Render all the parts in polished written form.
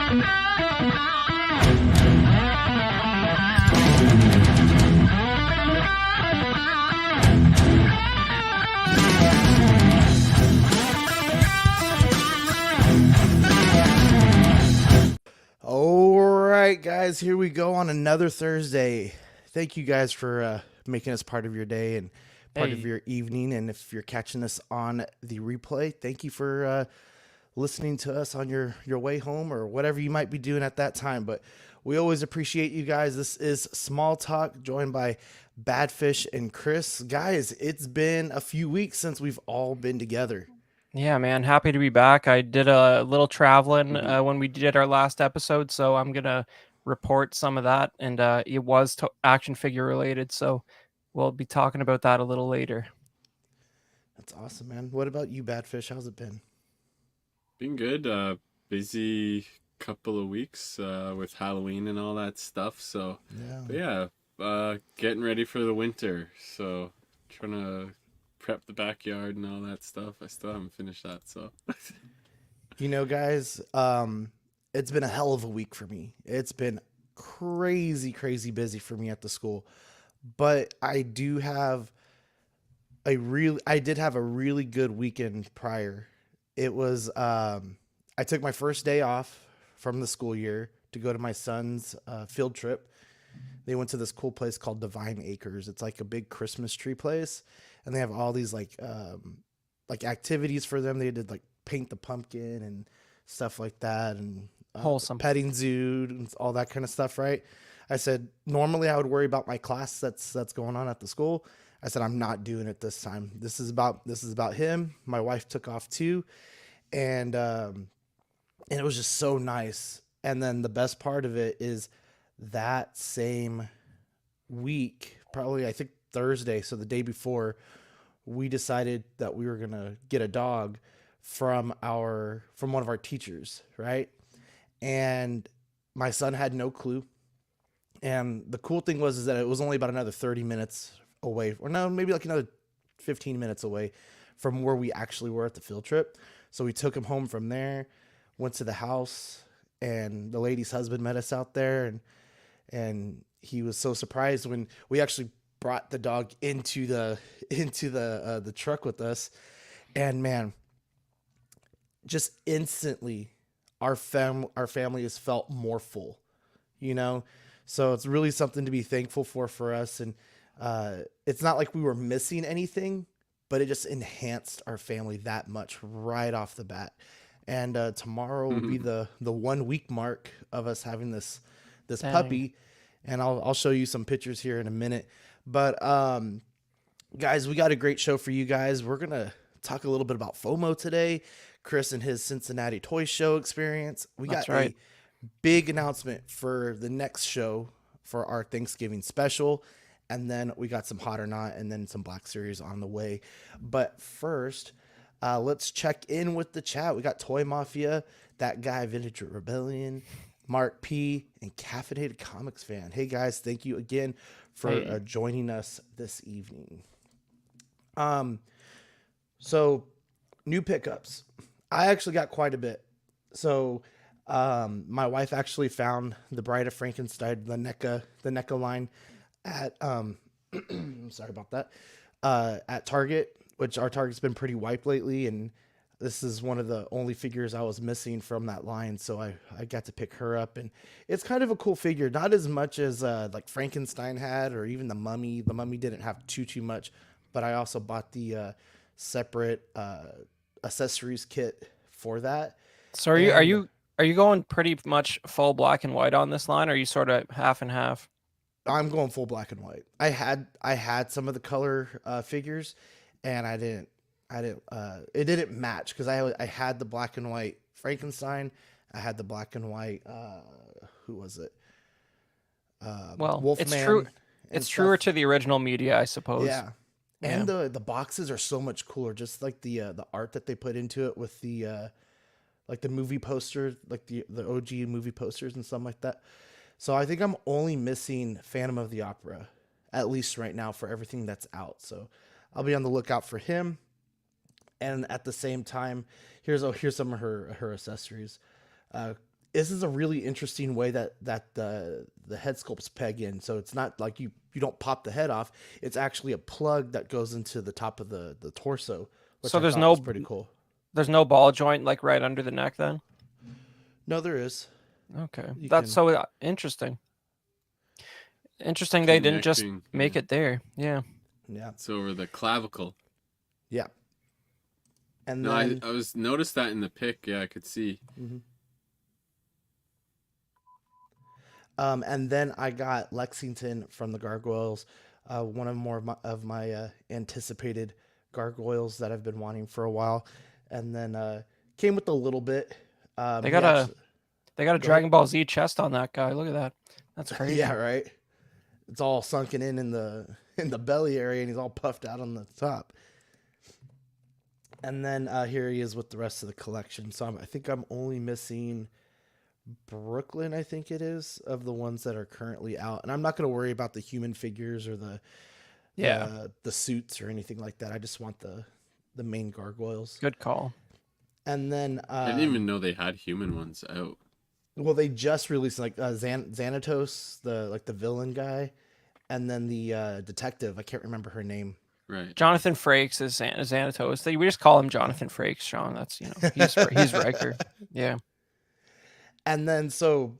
All right, guys, here we go on another Thursday. Thank you guys for making us part of your day and part of your evening. And if you're catching us on the replay, thank you for listening to us on your way home or whatever you might be doing at that time. But we always appreciate you guys. This is Small Talk, joined by Badfish and Chris. Guys, it's been a few weeks since we've all been together. Yeah, man. Happy to be back. I did a little traveling when we did our last episode, so I'm going to report some of that. And it was action figure related, so we'll be talking about that a little later. That's awesome, man. What about you, Badfish? How's it been? Been good. Busy couple of weeks with Halloween and all that stuff. So, getting ready for the winter. So, trying to prep the backyard and all that stuff. I still haven't finished that. So, guys, it's been a hell of a week for me. It's been crazy busy for me at the school, but I did have a really good weekend prior. It was, I took my first day off from the school year to go to my son's field trip. They went to this cool place called Divine Acres. It's like a big Christmas tree place, and they have all these like activities for them. They did like paint the pumpkin and stuff like that, and wholesome petting zoo and all that kind of stuff. Right? I said normally I would worry about my class that's going on at the school. I said I'm not doing it this time. This is about him. My wife took off too, and it was just so nice. And then the best part of it is that same week, probably I think Thursday, so the day before, we decided that we were gonna get a dog from one of our teachers, right? And my son had no clue. And the cool thing was that it was only about another 30 minutes away, or no, maybe like another 15 minutes away from where we actually were at the field trip. So we took him home from there, went to the house, and the lady's husband met us out there, and he was so surprised when we actually brought the dog into the truck with us. And man, just instantly our family has felt more full, so it's really something to be thankful for us. And it's not like we were missing anything, but it just enhanced our family that much right off the bat. And tomorrow will be the 1 week mark of us having this puppy, and I'll show you some pictures here in a minute. But guys, we got a great show for you guys. We're gonna talk a little bit about FOMO today. Chris and his Cincinnati Toy show experience. We got a big announcement for the next show for our Thanksgiving special. And then we got some Hot or Not and then some Black Series on the way. But first, let's check in with the chat. We got Toy Mafia, That Guy, Vintage Rebellion, Mark P, and Caffeinated Comics Fan. Hey, guys, thank you again for joining us this evening. So, new pickups. I actually got quite a bit. So, my wife actually found the Bride of Frankenstein, the NECA line at sorry about that, at Target, which our Target's been pretty wiped lately, and this is one of the only figures I was missing from that line, so I got to pick her up. And it's kind of a cool figure, not as much as like Frankenstein had, or even the Mummy. The Mummy didn't have too much, but I also bought the separate accessories kit for that. So are you going pretty much full black and white on this line, or are you sort of half and half? I'm going full black and white. I had some of the color figures, and it didn't match because I had the black and white Frankenstein. I had the black and white who was it? Well, Wolfman. It's true. It's truer to the original media, I suppose. Yeah. And the boxes are so much cooler, just like the art that they put into it with the like the movie poster, like the OG movie posters and something like that. So I think I'm only missing Phantom of the Opera, at least right now, for everything that's out. So I'll be on the lookout for him. And at the same time, here's some of her accessories. this is a really interesting way that the head sculpts peg in. So it's not like you don't pop the head off. It's actually a plug that goes into the top of the torso, which So I there's thought no was pretty cool. there's no ball joint like right under the neck then? No, there is. Okay. You That's can, so interesting. Interesting they didn't just Connecting, make yeah. it there. Yeah. yeah, It's over the clavicle. yeah. And No, then I was noticed that in the pic. Yeah, I could see. mhm. And then I got Lexington from the Gargoyles, one of my anticipated gargoyles that I've been wanting for a while, and then came with a little bit. They He got actually, they got a go ahead. Dragon Ball Z chest on that guy. Look at that. That's crazy. Yeah, right. It's all sunken in the belly area, and he's all puffed out on the top. And then here he is with the rest of the collection. So I think I'm only missing Brooklyn, I think it is, of the ones that are currently out. And I'm not going to worry about the human figures or Yeah. the suits or anything like that. I just want the main gargoyles. Good call. And then I didn't even know they had human ones out. well, they just released like Xanatos, the villain guy, and then the detective. I can't remember her name. Right. Jonathan Frakes is Xanatos. We just call him Jonathan Frakes, Sean. That's he's Riker. Yeah. And then so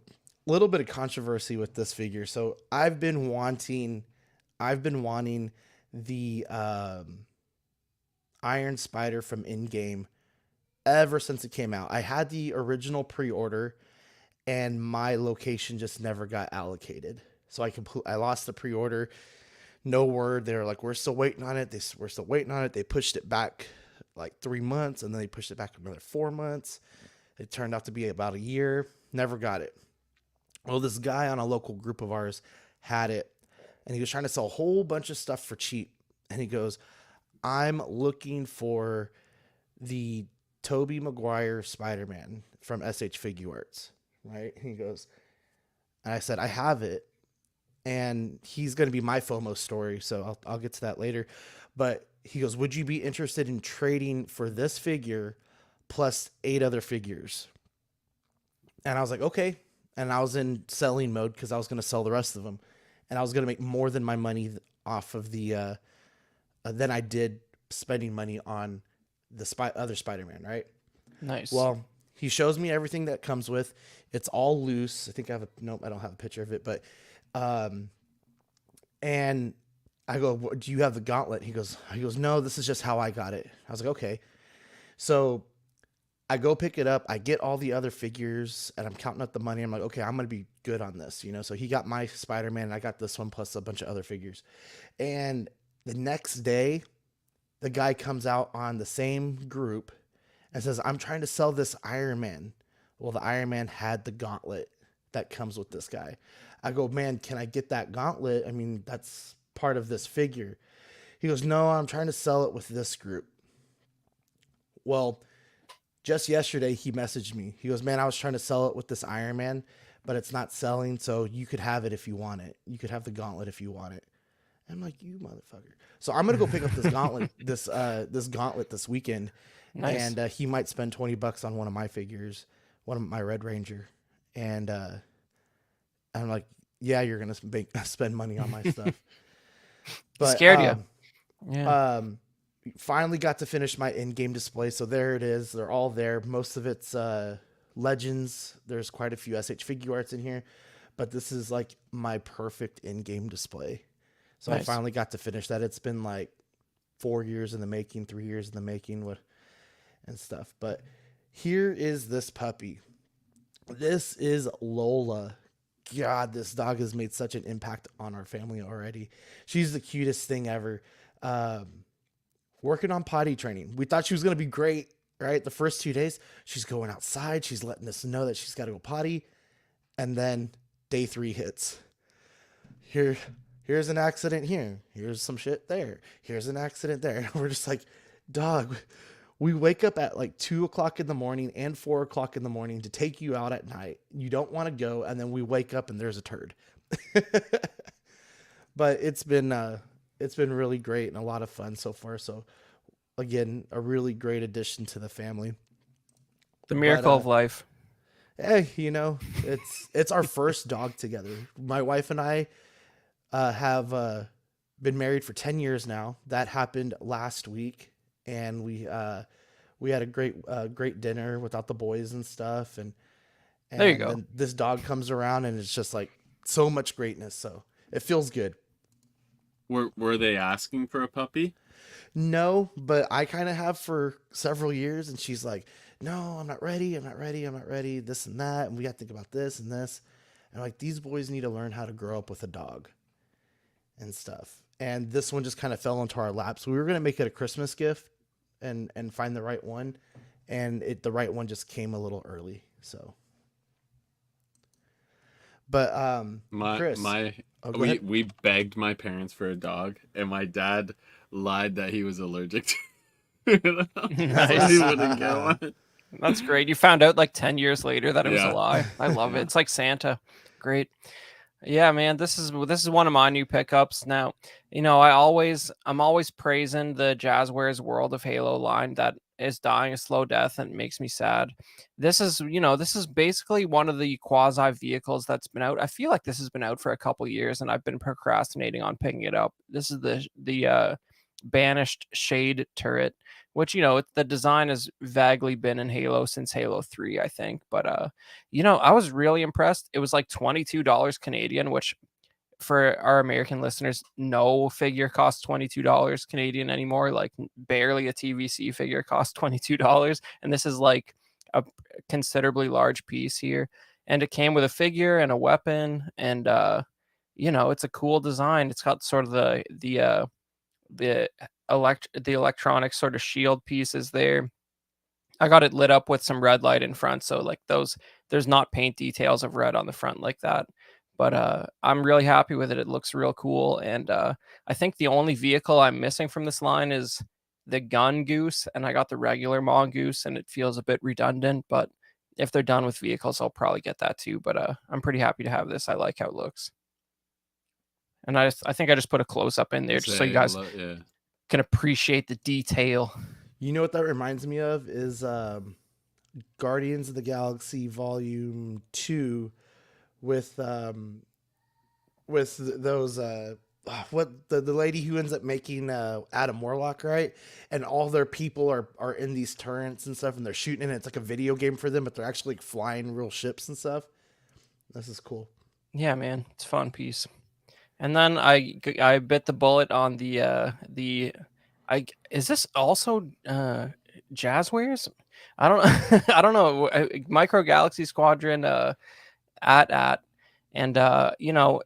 a little bit of controversy with this figure. So I've been wanting the Iron Spider from in-game ever since it came out. I had the original pre-order and my location just never got allocated. So I lost the pre-order. No word. They were like, we're still waiting on it. We're still waiting on it. They pushed it back like 3 months, and then they pushed it back another 4 months. It turned out to be about a year. Never got it. Well, this guy on a local group of ours had it, and he was trying to sell a whole bunch of stuff for cheap. And he goes, I'm looking for the Tobey Maguire Spider-Man from SH Figuarts, right? And he goes, and I said, I have it. And he's going to be my FOMO story, so I'll get to that later. But he goes, would you be interested in trading for this figure plus 8 other figures? And I was like, okay. And I was in selling mode because I was going to sell the rest of them. And I was going to make more than my money off of the, than I did spending money on the other Spider-Man, right? Nice. Well, he shows me everything that comes with. It's all loose. I think I nope, I don't have a picture of it, but, and I go, do you have the gauntlet? He goes, no, this is just how I got it. I was like, okay. So I go pick it up. I get all the other figures and I'm counting up the money. I'm like, okay, I'm going to be good on this, So he got my Spider-Man and I got this one plus a bunch of other figures. And the next day, the guy comes out on the same group and says, I'm trying to sell this Iron Man. Well, the Iron Man had the gauntlet that comes with this guy. I go, man, can I get that gauntlet? I mean, that's part of this figure. He goes, no, I'm trying to sell it with this group. Well, just yesterday, he messaged me. He goes, man, I was trying to sell it with this Iron Man, but it's not selling, so you could have it if you want it. You could have the gauntlet if you want it. I'm like, you motherfucker. So I'm going to go pick up this gauntlet, this gauntlet this weekend. Nice. And he might spend $20 on one of my figures, one of my Red Ranger. And I'm like, yeah, you're going to spend money on my stuff. But scared you. Yeah. Finally got to finish my in-game display. So there it is. They're all there. Most of it's Legends. There's quite a few SH Figuarts in here. But this is like my perfect in-game display. So nice. I finally got to finish that. It's been like 4 years in the making, 3 years in the making, and stuff. But here is this puppy. This is Lola. God, this dog has made such an impact on our family already. She's the cutest thing ever. Working on potty training. We thought she was going to be great, right? The first 2 days, she's going outside. She's letting us know that she's got to go potty. And then day 3 hits. Here's an accident here. Here's some shit there. Here's an accident there. And we're just like, dog, we wake up at like 2 o'clock in the morning and 4 o'clock in the morning to take you out at night. You don't want to go. And then we wake up and there's a turd. But it's been really great and a lot of fun so far. So again, a really great addition to the family. The miracle of life. Hey, it's our first dog together. My wife and I have been married for 10 years now. That happened last week, and we had a great dinner without the boys and stuff, There you and go. then this dog comes around, and it's just like so much greatness. So it feels good. Were they asking for a puppy? No, but I kind of have for several years, and she's like, "No, I'm not ready. I'm not ready. I'm not ready. This and that, and we got to think about this and this." And like these boys need to learn how to grow up with a dog and stuff. And this one just kind of fell into our lap. So we were gonna make it a Christmas gift and find the right one, and the right one just came a little early. So, but My Chris, my oh, go we ahead. we begged my parents for a dog, and my dad lied that he was allergic to it, so he Nice. wouldn't get one. That's great. You found out like 10 years later that it was a Yeah, lie. I love it. yeah. It's like Santa. Great. Yeah, man, this is one of my new pickups. Now, I'm always praising the Jazzwares World of Halo line that is dying a slow death and it makes me sad. This is basically one of the quasi vehicles that's been out. I feel like this has been out for a couple years and I've been procrastinating on picking it up. This is the banished shade turret, which the design has vaguely been in Halo since Halo 3, I think, but I was really impressed. It was like $22 Canadian, which for our American listeners, no figure costs $22 Canadian anymore. Like barely a TVC figure costs $22. And this is like a considerably large piece here. And it came with a figure and a weapon. And it's a cool design. It's got sort of the the electronic sort of shield pieces there. I got it lit up with some red light in front, so like there's not paint details of red on the front like that. But I'm really happy with it. It looks real cool, and I think the only vehicle I'm missing from this line is the gun goose, and I got the regular mongoose, and it feels a bit redundant. But if they're done with vehicles, I'll probably get that too. But I'm pretty happy to have this. I like how it looks, and I think I just put a close up in there just so you guys Yeah. can appreciate the detail. You know what that reminds me of is Guardians of the Galaxy Volume 2 with those what the lady who ends up making Adam Warlock, right? And all their people are in these turrets and stuff, and they're shooting, and it's like a video game for them, but they're actually like flying real ships and stuff. This is cool. Yeah, man, it's a fun piece. And then I bit the bullet on the is this also Jazzwares? I don't know. I don't know. Micro Galaxy Squadron at and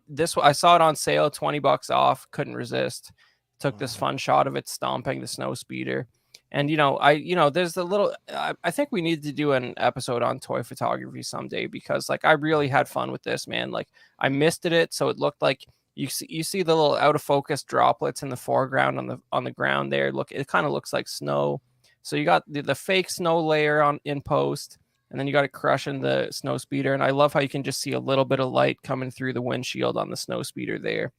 this I saw it on sale, $20 off, couldn't resist. Took this Wow. fun shot of it stomping the snow speeder. And there's the little I think we need to do an episode on toy photography someday because like I really had fun with this, man. Like I misted it so it looked like you see the little out of focus droplets in the foreground on the ground there. Look, it kind of looks like snow. So you got the fake snow layer on in post, and then you got it crushing the snow speeder. And I love how you can just see a little bit of light coming through the windshield on the snow speeder there.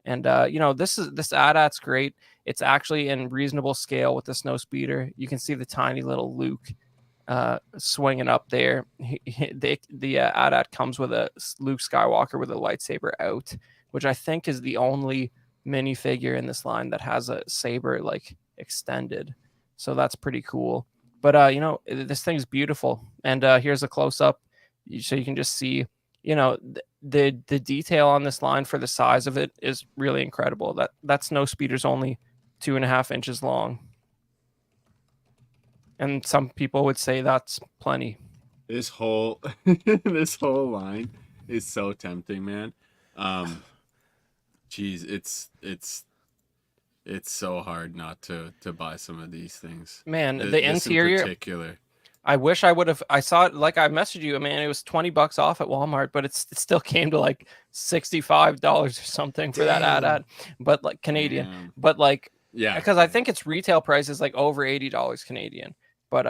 And this AT-AT's great. It's actually in reasonable scale with the snow speeder. You can see the tiny little Luke swinging up there. The AT-AT comes with a Luke Skywalker with a lightsaber out, which I think is the only minifigure in this line that has a saber like extended. So that's pretty cool. But this thing's beautiful. And here's a close up, so you can just see, the detail on this line for the size of it is really incredible. That snow speeder's only 2.5 inches long, and some people would say that's plenty. This whole this whole line is so tempting, man. Geez, it's so hard not to buy some of these things. Man, the This in interior. particular. I wish I would have. I saw it, like I messaged you, man. It was $20 off at Walmart, but it still came to like $65 or something for that Dang. AT-AT, but like Canadian. Damn. But like, Yeah. because I think its retail price is like over $80 Canadian. But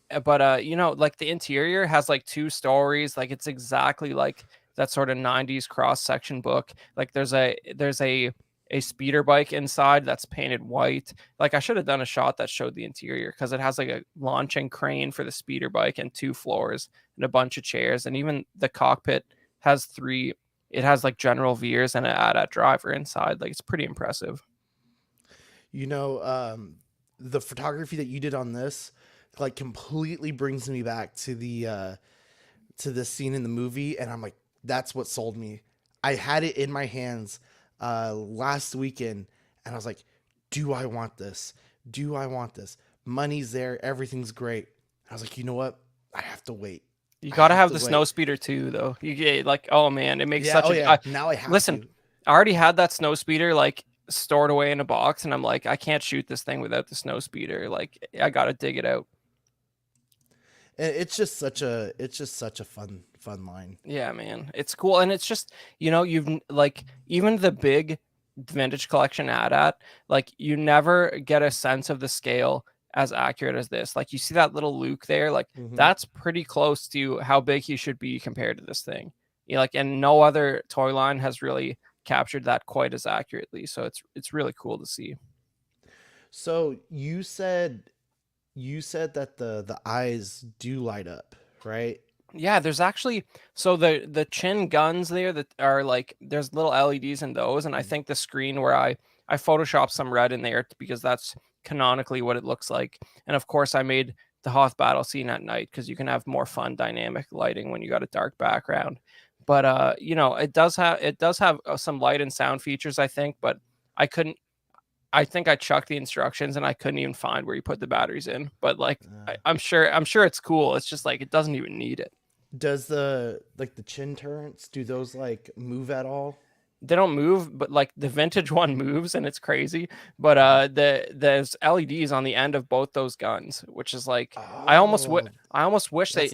like the interior has like 2 stories. Like it's exactly like that sort of 90s cross section book. Like there's a a speeder bike inside that's painted white. Like, I should have done a shot that showed the interior, because it has like a launching crane for the speeder bike and 2 floors and a bunch of chairs, and even the cockpit has 3. It has like general veers and an AT-AT driver inside. Like, it's pretty impressive. You know, the photography that you did on this, like, completely brings me back to the scene in the movie, and I'm like, that's what sold me. I had it in my hands last weekend, and I was like, do I want this? Do I want this? Money's there, everything's great. I was like, you know what? I have to wait. You gotta have the snow speeder too, though. You get like, oh man, it makes such now I have listen. to. I already had that snow speeder like stored away in a box, and I'm like, I can't shoot this thing without the snow speeder. Like, I gotta dig it out. And it's just such a fun line. Yeah, man, it's cool, and it's just, you've like, even the big vintage collection AT-AT, like, you never get a sense of the scale as accurate as this. Like, you see that little Luke there, like, that's pretty close to how big he should be compared to this thing. Like, and no other toy line has really captured that quite as accurately. So it's really cool to see. So you said that the eyes do light up, right? Yeah, there's actually, so the chin guns there that are like, there's little LEDs in those, and I think the screen where I photoshopped some red in there because that's canonically what it looks like. And of course I made the Hoth battle scene at night because you can have more fun dynamic lighting when you got a dark background. But it does have some light and sound features, I think, but I think I chucked the instructions and I couldn't even find where you put the batteries in. But like, I'm sure it's cool. It's just like, it doesn't even need it. Does the chin turrets, do those like move at all? They don't move, but like the vintage one moves, and it's crazy. But there's LEDs on the end of both those guns, which is like, I almost wish they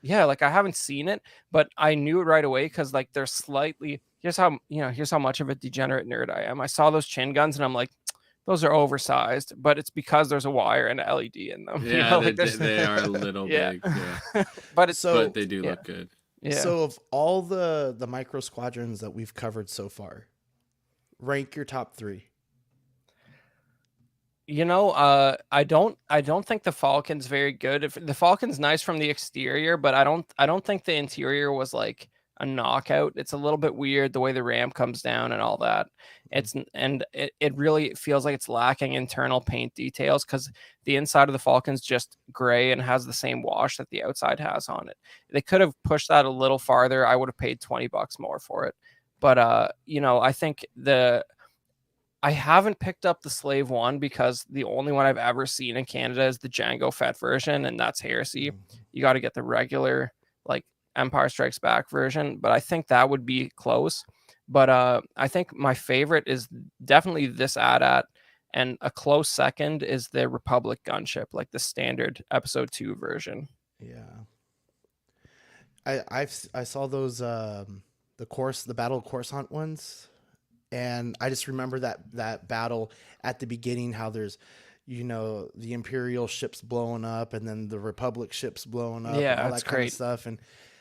yeah, like, I haven't seen it, but I knew it right away because like they're slightly, here's how much of a degenerate nerd I am. I saw those chin guns and I'm like, those are oversized, but it's because there's a wire and an LED in them. Yeah, they are a little big. Yeah. but they do look good. Yeah. So of all the micro squadrons that we've covered so far, rank your top 3. I don't think the Falcon's very good. If the Falcon's nice from the exterior, but I don't think the interior was like a knockout. It's a little bit weird the way the ramp comes down and all that. It really feels like it's lacking internal paint details because the inside of the Falcon's just gray and has the same wash that the outside has on it. They could have pushed that a little farther. I would have paid $20 more for it. But I think I haven't picked up the Slave one because the only one I've ever seen in Canada is the Jango Fett version, and that's heresy. You got to get the regular, like, Empire Strikes Back version, but I think that would be close. But I think my favorite is definitely this AT-AT, and a close second is the Republic gunship, like the standard Episode 2 version. Yeah. I saw those the Battle Coruscant ones. And I just remember that battle at the beginning, how there's, the Imperial ships blowing up and then the Republic ships blowing up, yeah, and all that's that kind great of stuff. And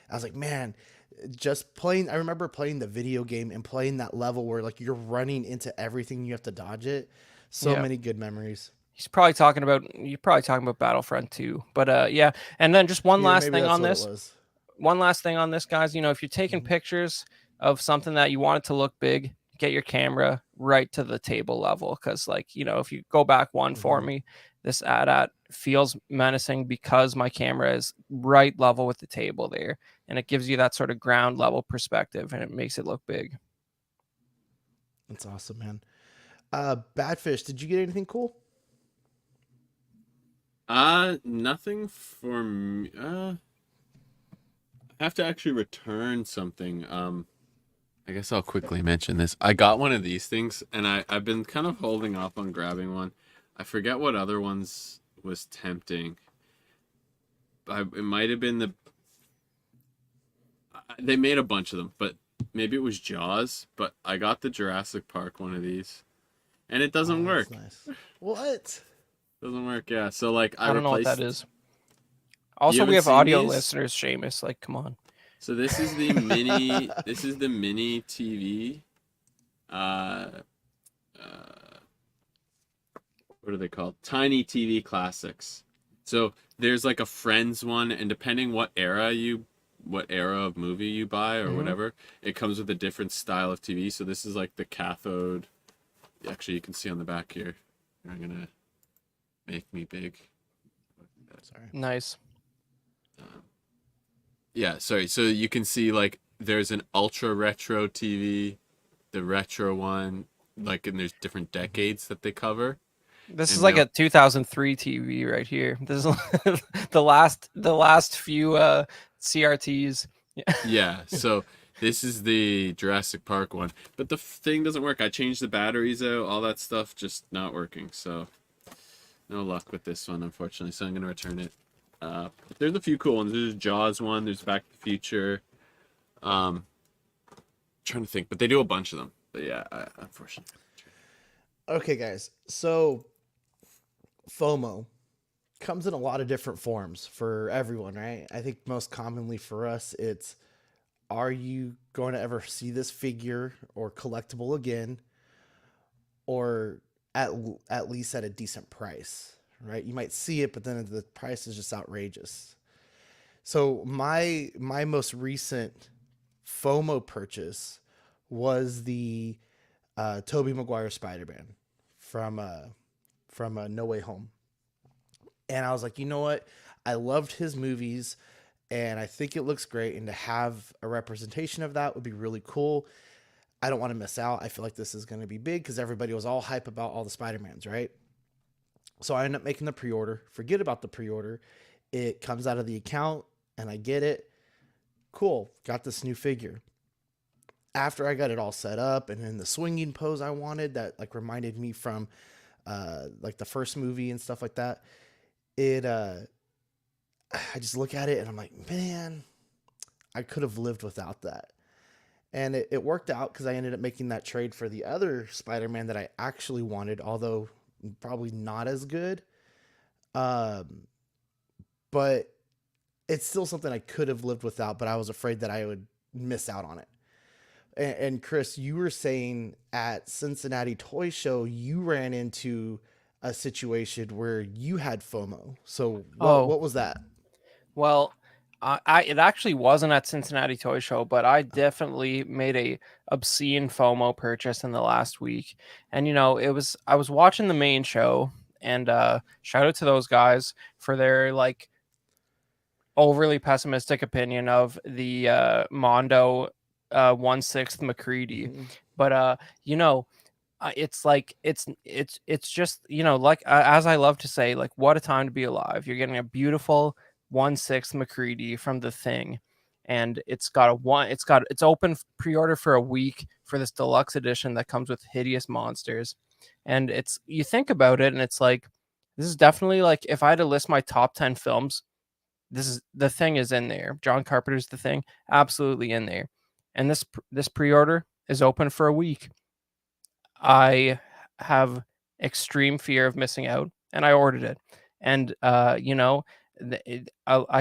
I was like, man, I remember playing the video game and playing that level where like you're running into everything, you have to dodge it. So many good memories. You're probably talking about Battlefront 2, but yeah. And then just one last thing on this. One last thing on this, guys. If you're taking pictures of something that you want it to look big, get your camera right to the table level, because like, if you go back one for me, this AT-AT feels menacing because my camera is right level with the table there, and it gives you that sort of ground level perspective, and it makes it look big. That's awesome, man. Badfish, did you get anything cool? Nothing for me. I have to actually return something. I guess I'll quickly mention this. I got one of these things, and I've been kind of holding off on grabbing one. I forget what other ones was tempting. It might have been they made a bunch of them, but maybe it was Jaws. But I got the Jurassic Park one of these, and it doesn't work. Nice. What? Doesn't work, yeah. So like I don't know what that is. Also, we have audio listeners, Seamus. Like, come on. So this is the mini. This is the mini TV. what are they called? Tiny TV Classics. So there's like a Friends one, and depending what era of movie you buy or whatever, it comes with a different style of TV. So this is like the cathode. Actually, you can see on the back here. I'm gonna make me big. Sorry. Nice. Yeah, sorry. So you can see like there's an ultra retro TV, the retro one, like, and there's different decades that they cover. This And is like they'll- a 2003 TV right here. This is the last few CRTs. Yeah, so this is the Jurassic Park one, but the thing doesn't work. I changed the batteries out, all that stuff, just not working. So no luck with this one, unfortunately. So I'm gonna return it. But there's a few cool ones. There's a Jaws one. There's Back to the Future. Trying to think, but they do a bunch of them. But yeah, unfortunately. Okay, guys. So FOMO comes in a lot of different forms for everyone, right? I think most commonly for us, it's, are you going to ever see this figure or collectible again, or at least at a decent price, right? You might see it, but then the price is just outrageous. So my most recent FOMO purchase was the Tobey Maguire Spider-Man from No Way Home. And I was like, you know what? I loved his movies, and I think it looks great. And to have a representation of that would be really cool. I don't want to miss out. I feel like this is going to be big because everybody was all hype about all the Spider-Mans, right? So I ended up making the pre-order. Forget about the pre-order. It comes out of the account, and I get it. Cool. Got this new figure. After I got it all set up and in the swinging pose I wanted that like reminded me from like the first movie and stuff like that, I just look at it and I'm like, man, I could have lived without that. And it worked out because I ended up making that trade for the other Spider-Man that I actually wanted, although probably not as good. But it's still something I could have lived without, but I was afraid that I would miss out on it. And Chris, you were saying at Cincinnati Toy Show, you ran into a situation where you had FOMO. So what was that? Well, it actually wasn't at Cincinnati Toy Show, but I definitely made a obscene FOMO purchase in the last week. And I was watching the main show, and shout out to those guys for their like overly pessimistic opinion of the Mondo 1/6 McCready. Mhm. But it's like it's just like as I love to say, like, what a time to be alive. You're getting a beautiful 1/6 McCready from The Thing, and it's open pre-order for a week for this deluxe edition that comes with hideous monsters. And you think about it, and it's like, this is definitely, like, if I had to list my top 10 films, The Thing is in there. John Carpenter's The Thing, absolutely in there. And this pre-order is open for a week. I have extreme fear of missing out, and I ordered it. And I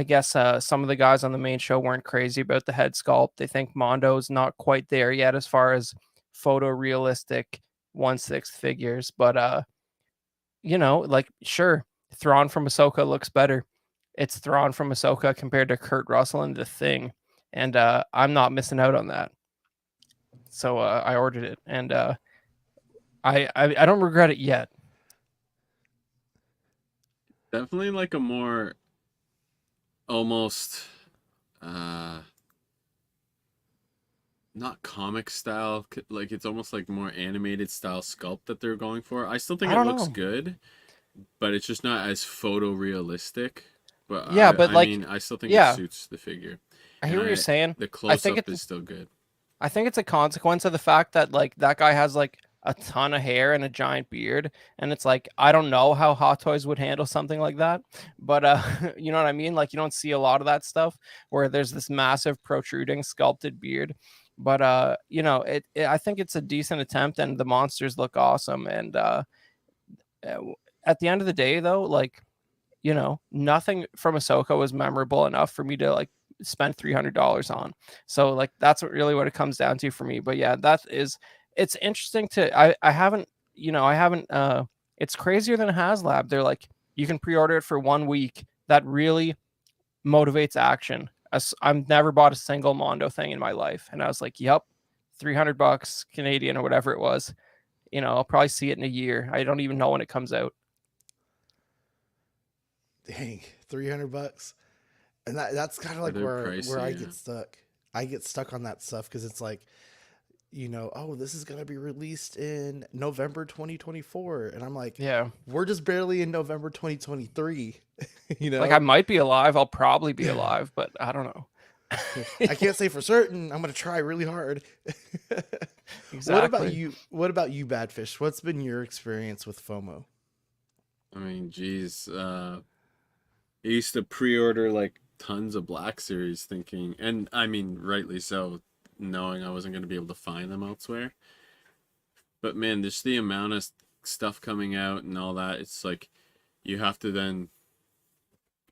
guess some of the guys on the main show weren't crazy about the head sculpt. They think Mondo's not quite there yet as far as photorealistic 1/6 figures. But like, sure, Thrawn from Ahsoka looks better. It's Thrawn from Ahsoka compared to Kurt Russell in The Thing, and I'm not missing out on that. So I ordered it, and I don't regret it yet. Definitely like a more almost not comic style, like it's almost like more animated style sculpt that they're going for. I still think it looks good, but it's just not as photorealistic. But yeah, I still think it suits the figure. I hear what you're saying. The close-up is still good. I think it's a consequence of the fact that, like, that guy has like a ton of hair and a giant beard, and it's like, I don't know how Hot Toys would handle something like that, but you know what I mean? Like, you don't see a lot of that stuff where there's this massive protruding sculpted beard. But I think it's a decent attempt, and the monsters look awesome. And at the end of the day, though, like, nothing from Ahsoka was memorable enough for me to like spend $300 on. So like, that's what it comes down to for me. But yeah, it's interesting I haven't I haven't. It's crazier than HasLab. They're like, you can pre-order it for 1 week. That really motivates action. I've never bought a single Mondo thing in my life, and I was like, yep, $300 Canadian or whatever it was. I'll probably see it in a year. I don't even know when it comes out. Dang, $300, and that's kind of like They're where pricey, I yeah. get stuck. I get stuck on that stuff because it's like, oh, this is gonna be released in November 2024, and I'm like, Yeah. we're just barely in November 2023. Like, I might be alive. I'll probably be alive, but I don't know. I can't say for certain. I'm gonna try really hard. Exactly. What about you, Badfish? What's been your experience with FOMO? I mean, geez, I used to pre-order like tons of Black Series thinking, and I mean, rightly so, knowing I wasn't going to be able to find them elsewhere. But man, just the amount of stuff coming out and all that, it's like you have to then,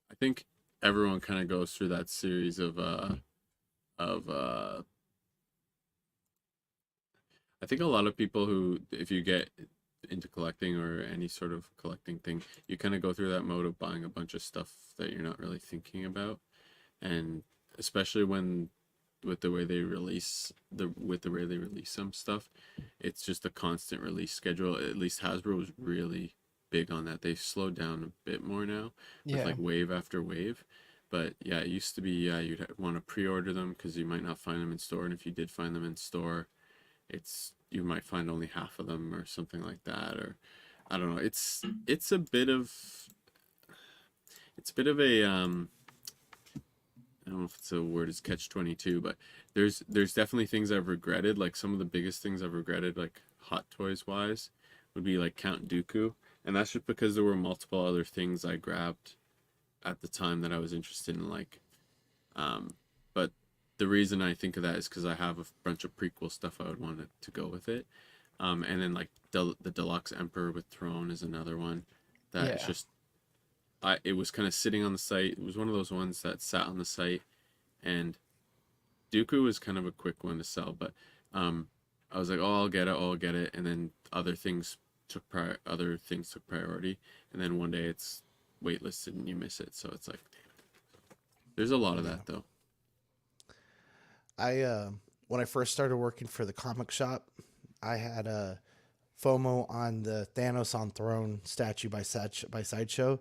I think everyone kind of goes through that series of I think a lot of people who, if you get into collecting or any sort of collecting thing, you kind of go through that mode of buying a bunch of stuff that you're not really thinking about. And especially when with the way they release some stuff, it's just a constant release schedule. At least Hasbro was really big on that. They've slowed down a bit more now with like wave after wave. But yeah, it used to be, you'd want to pre-order them because you might not find them in store, and if you did find them in store, you might find only half of them or something like that, or I don't know. It's a bit of a I don't know if it's a word is catch-22, but there's definitely things I've regretted. Like some of the biggest things I've regretted, like Hot Toys wise, would be like Count Dooku, and that's just because there were multiple other things I grabbed at the time that I was interested in, like, but the reason I think of that is because I have a bunch of prequel stuff I would want to go with it, and then like the Deluxe Emperor with Throne is another one that it's just it was kind of sitting on the site. It was one of those ones that sat on the site, and Dooku was kind of a quick one to sell, but I was like, oh, I'll get it, and then other things took priority, and then one day it's waitlisted and you miss it, so it's like, there's a lot of that though. When I first started working for the comic shop, I had a FOMO on the Thanos on Throne statue by Sideshow.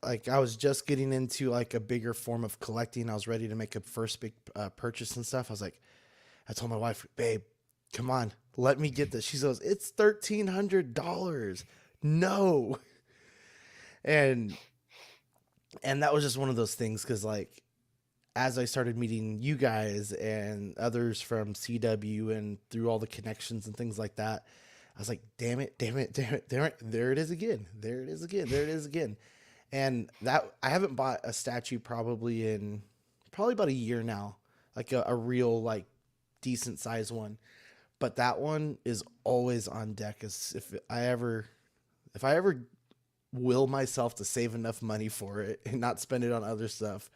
Like I was just getting into like a bigger form of collecting. I was ready to make a first big purchase and stuff. I told my wife, babe, come on, let me get this. She goes, it's $1,300. No. And that was just one of those things. Cause like, as I started meeting you guys and others from CW and through all the connections and things like that, I was like, damn it. There it is again. And that I haven't bought a statue probably about a year now, like a real like decent size one. But that one is always on deck. As if I ever will myself to save enough money for it and not spend it on other stuff,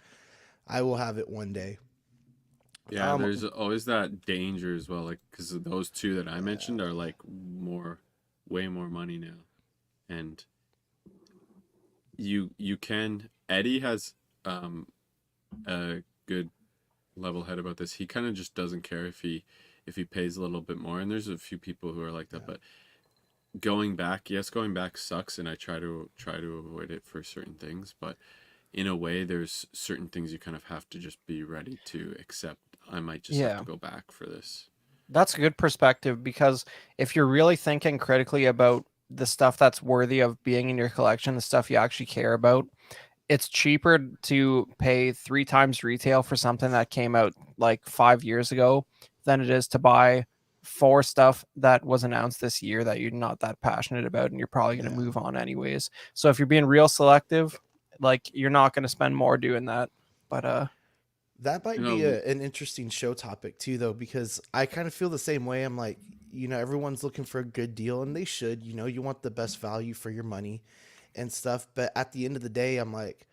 I will have it one day. Yeah, there's always that danger as well, like because those two that I mentioned are like way more money now, and you can. Eddie has a good level head about this. He kind of just doesn't care if he pays a little bit more, and there's a few people who are like that, but going back sucks, and I try to avoid it for certain things, but in a way there's certain things you kind of have to just be ready to accept. I might just have to go back for this. That's a good perspective, because if you're really thinking critically about the stuff that's worthy of being in your collection, the stuff you actually care about, it's cheaper to pay 3 times retail for something that came out like 5 years ago than it is to buy for stuff that was announced this year that you're not that passionate about and you're probably going to move on anyways. So if you're being real selective, like, you're not going to spend more doing that. But that might be an interesting show topic too, though, because I kind of feel the same way. I'm like, everyone's looking for a good deal, and they should. You want the best value for your money and stuff. But at the end of the day, I'm like,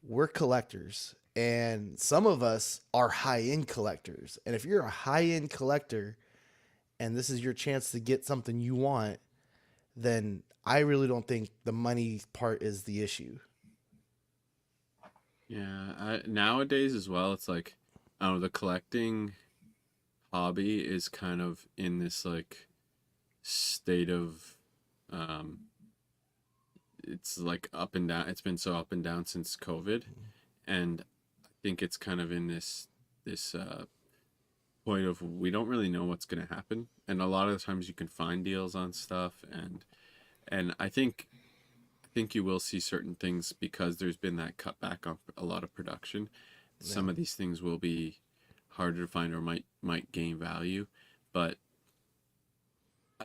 we're collectors, and some of us are high-end collectors. And if you're a high-end collector and this is your chance to get something you want, then I really don't think the money part is the issue. Yeah, nowadays as well, it's like, I don't know, the collecting hobby is kind of in this like state of, um, it's like up and down. It's been so up and down since COVID, and I think it's kind of in this point of we don't really know what's going to happen, and a lot of the times you can find deals on stuff, and I think you will see certain things because there's been that cutback on a lot of production. Some Yeah. of these things will be harder to find or might gain value, but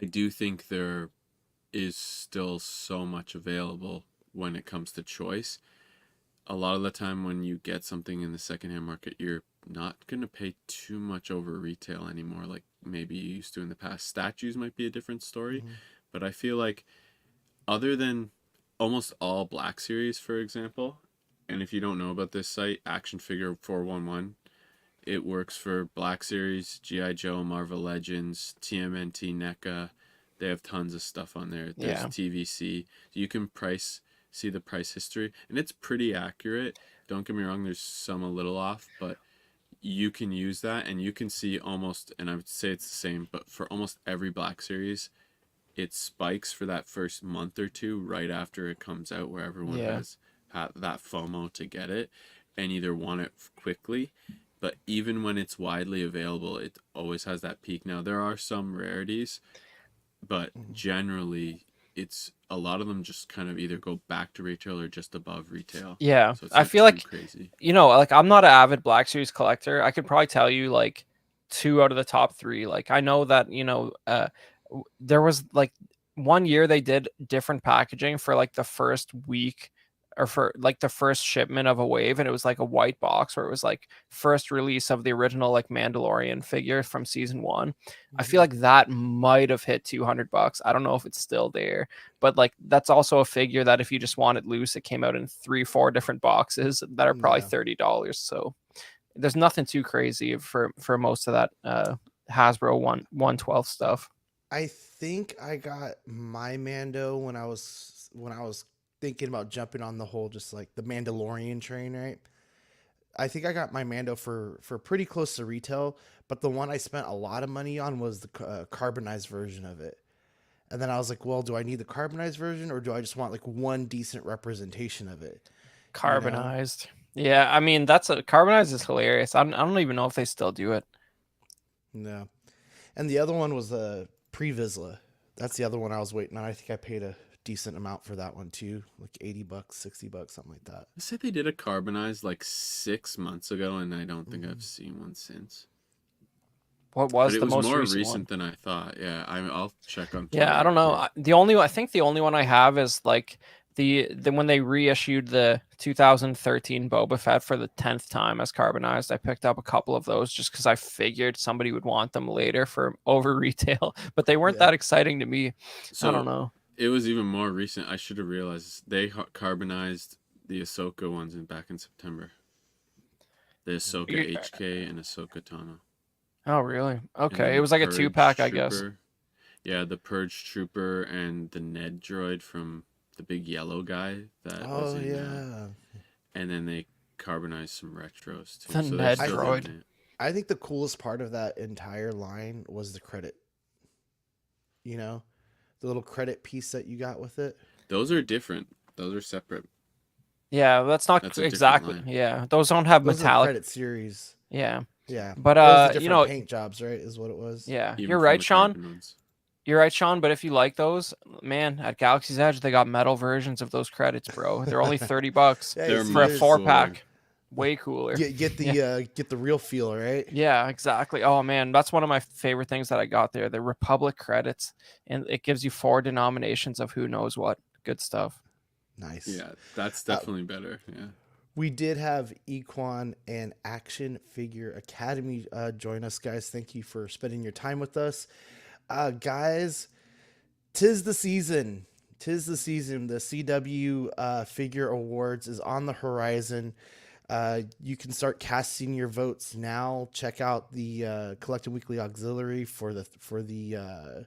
I do think there is still so much available when it comes to choice. A lot of the time when you get something in the secondhand market, you're not going to pay too much over retail anymore like maybe you used to in the past. Statues might be a different story, Mhm. but I feel like other than almost all Black Series, for example, and if you don't know about this site, Action Figure 411, it works for Black Series, G.I. Joe, Marvel Legends, TMNT, NECA. They have tons of stuff on there. There's Yeah. TVC. You can see the price history, and it's pretty accurate. Don't get me wrong, there's some a little off, but you can use that and you can see almost, and I would say it's the same, but for almost every Black Series, it spikes for that first month or two right after it comes out, where everyone Yeah. has that FOMO to get it and either want it quickly. But even when it's widely available, it always has that peak. Now there are some rarities, but Mhm. generally it's a lot of them just kind of either go back to retail or just above retail. Yeah. So it's I not feel too like, crazy. like I'm not an avid Black Series collector. I could probably tell you like two out of the top three. Like I know that, there was like one year they did different packaging for like the first week or for like the first shipment of a wave, and it was like a white box where it was like first release of the original like Mandalorian figure from season 1. I feel Mhm. like that might have hit $200. I don't know if it's still there, but like that's also a figure that if you just want it loose, it came out in 3-4 different boxes that are probably Yeah. $30. So there's nothing too crazy for most of that Hasbro 112 stuff. I think I got my Mando when I was thinking about jumping on the whole just like the Mandalorian train, right? I think I got my Mando for pretty close to retail, but the one I spent a lot of money on was the carbonized version of it. And then I was like, well, do I need the carbonized version or do I just want like one decent representation of it? You know? Carbonized. Yeah, I mean that's a carbonized is hilarious. I don't even know if they still do it. No. And the other one was the Pre-Vizsla. That's the other one I was waiting on. I think I paid a decent amount for that one too, like $80, $60, something like that. I said they did a carbonized like 6 months ago, and I don't think Mhm. I've seen one since. What But was it the was most more recent one? recent than I thought. Yeah, I'll check on Yeah, I Twitter don't know. for. I think the only one I have is like the when they reissued the 2013 Boba Fett for the 10th time as carbonized. I picked up a couple of those just because I figured somebody would want them later for over retail, but they weren't Yeah. that exciting to me. I don't So know. it was even more recent. I should have realized they carbonized the Ahsoka ones back in September. The Ahsoka You- HK and Ahsoka Tano. Oh, really? And Okay, then it the was like a Purge 2-pack, I guess. Trooper. Yeah, the Purge Trooper and the Ned droid from the big yellow guy that was Oh in yeah. and then they carbonized some retros too. The So they're Ned I still think doing droid. it. I think the coolest part of that entire line was the credit. You know, the little credit piece that you got with it. Those are different. Those are separate. Yeah, that's not That's a different exactly. line. Yeah, those don't have Those are the metallic. credit series. Yeah, Yeah, but it was the different paint jobs, right? Is what it was. yeah, Even you're from right, the Sean. carbon ones. You're right, Sean. But if you like those, man, at Galaxy's Edge they got metal versions of those credits, bro. They're only $30 Hey, They're see, for a much there's 4-pack. Way cooler. Yeah. get the real feel, right? Yeah, exactly. Oh man, that's one of my favorite things that I got there. The Republic credits, and it gives you 4 denominations of who knows what. Good stuff. Nice. Yeah, that's Uh, definitely better. Yeah. we did have Equan and Action Figure Academy join us, guys. Thank you for spending your time with us, guys. Tis the season. Tis the season. The CW Figure Awards is on the horizon. You can start casting your votes now. Check out the Collecting Weekly Auxiliary for the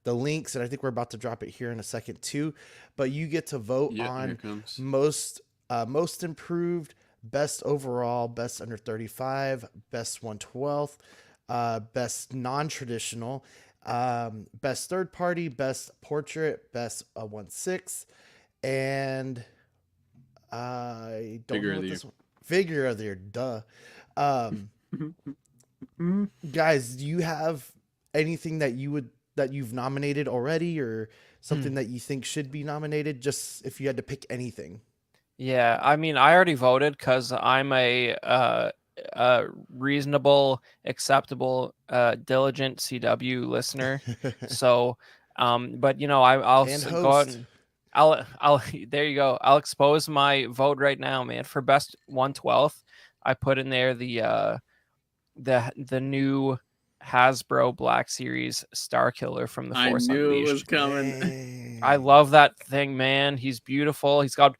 the links, and I think we're about to drop it here in a second too. But you get to vote Here on it comes. most improved, best overall, best under 35, best 112th, best non-traditional, best third party, best portrait, best 1/6, and I don't Figure know of what the this one. Figure of the year, duh. Um, guys, do you have anything that you've nominated already, or something that you think should be nominated? Just if you had to pick anything. Yeah, I mean, I already voted because I'm a reasonable, acceptable, diligent CW listener. So, but I'll And go out host. and I'll there you go. I'll expose my vote right now, man. For best 112th, I put in there the new Hasbro Black Series Star Killer from the I Force knew it was Unleashed. coming. I Dang. love that thing, man. He's beautiful. He's got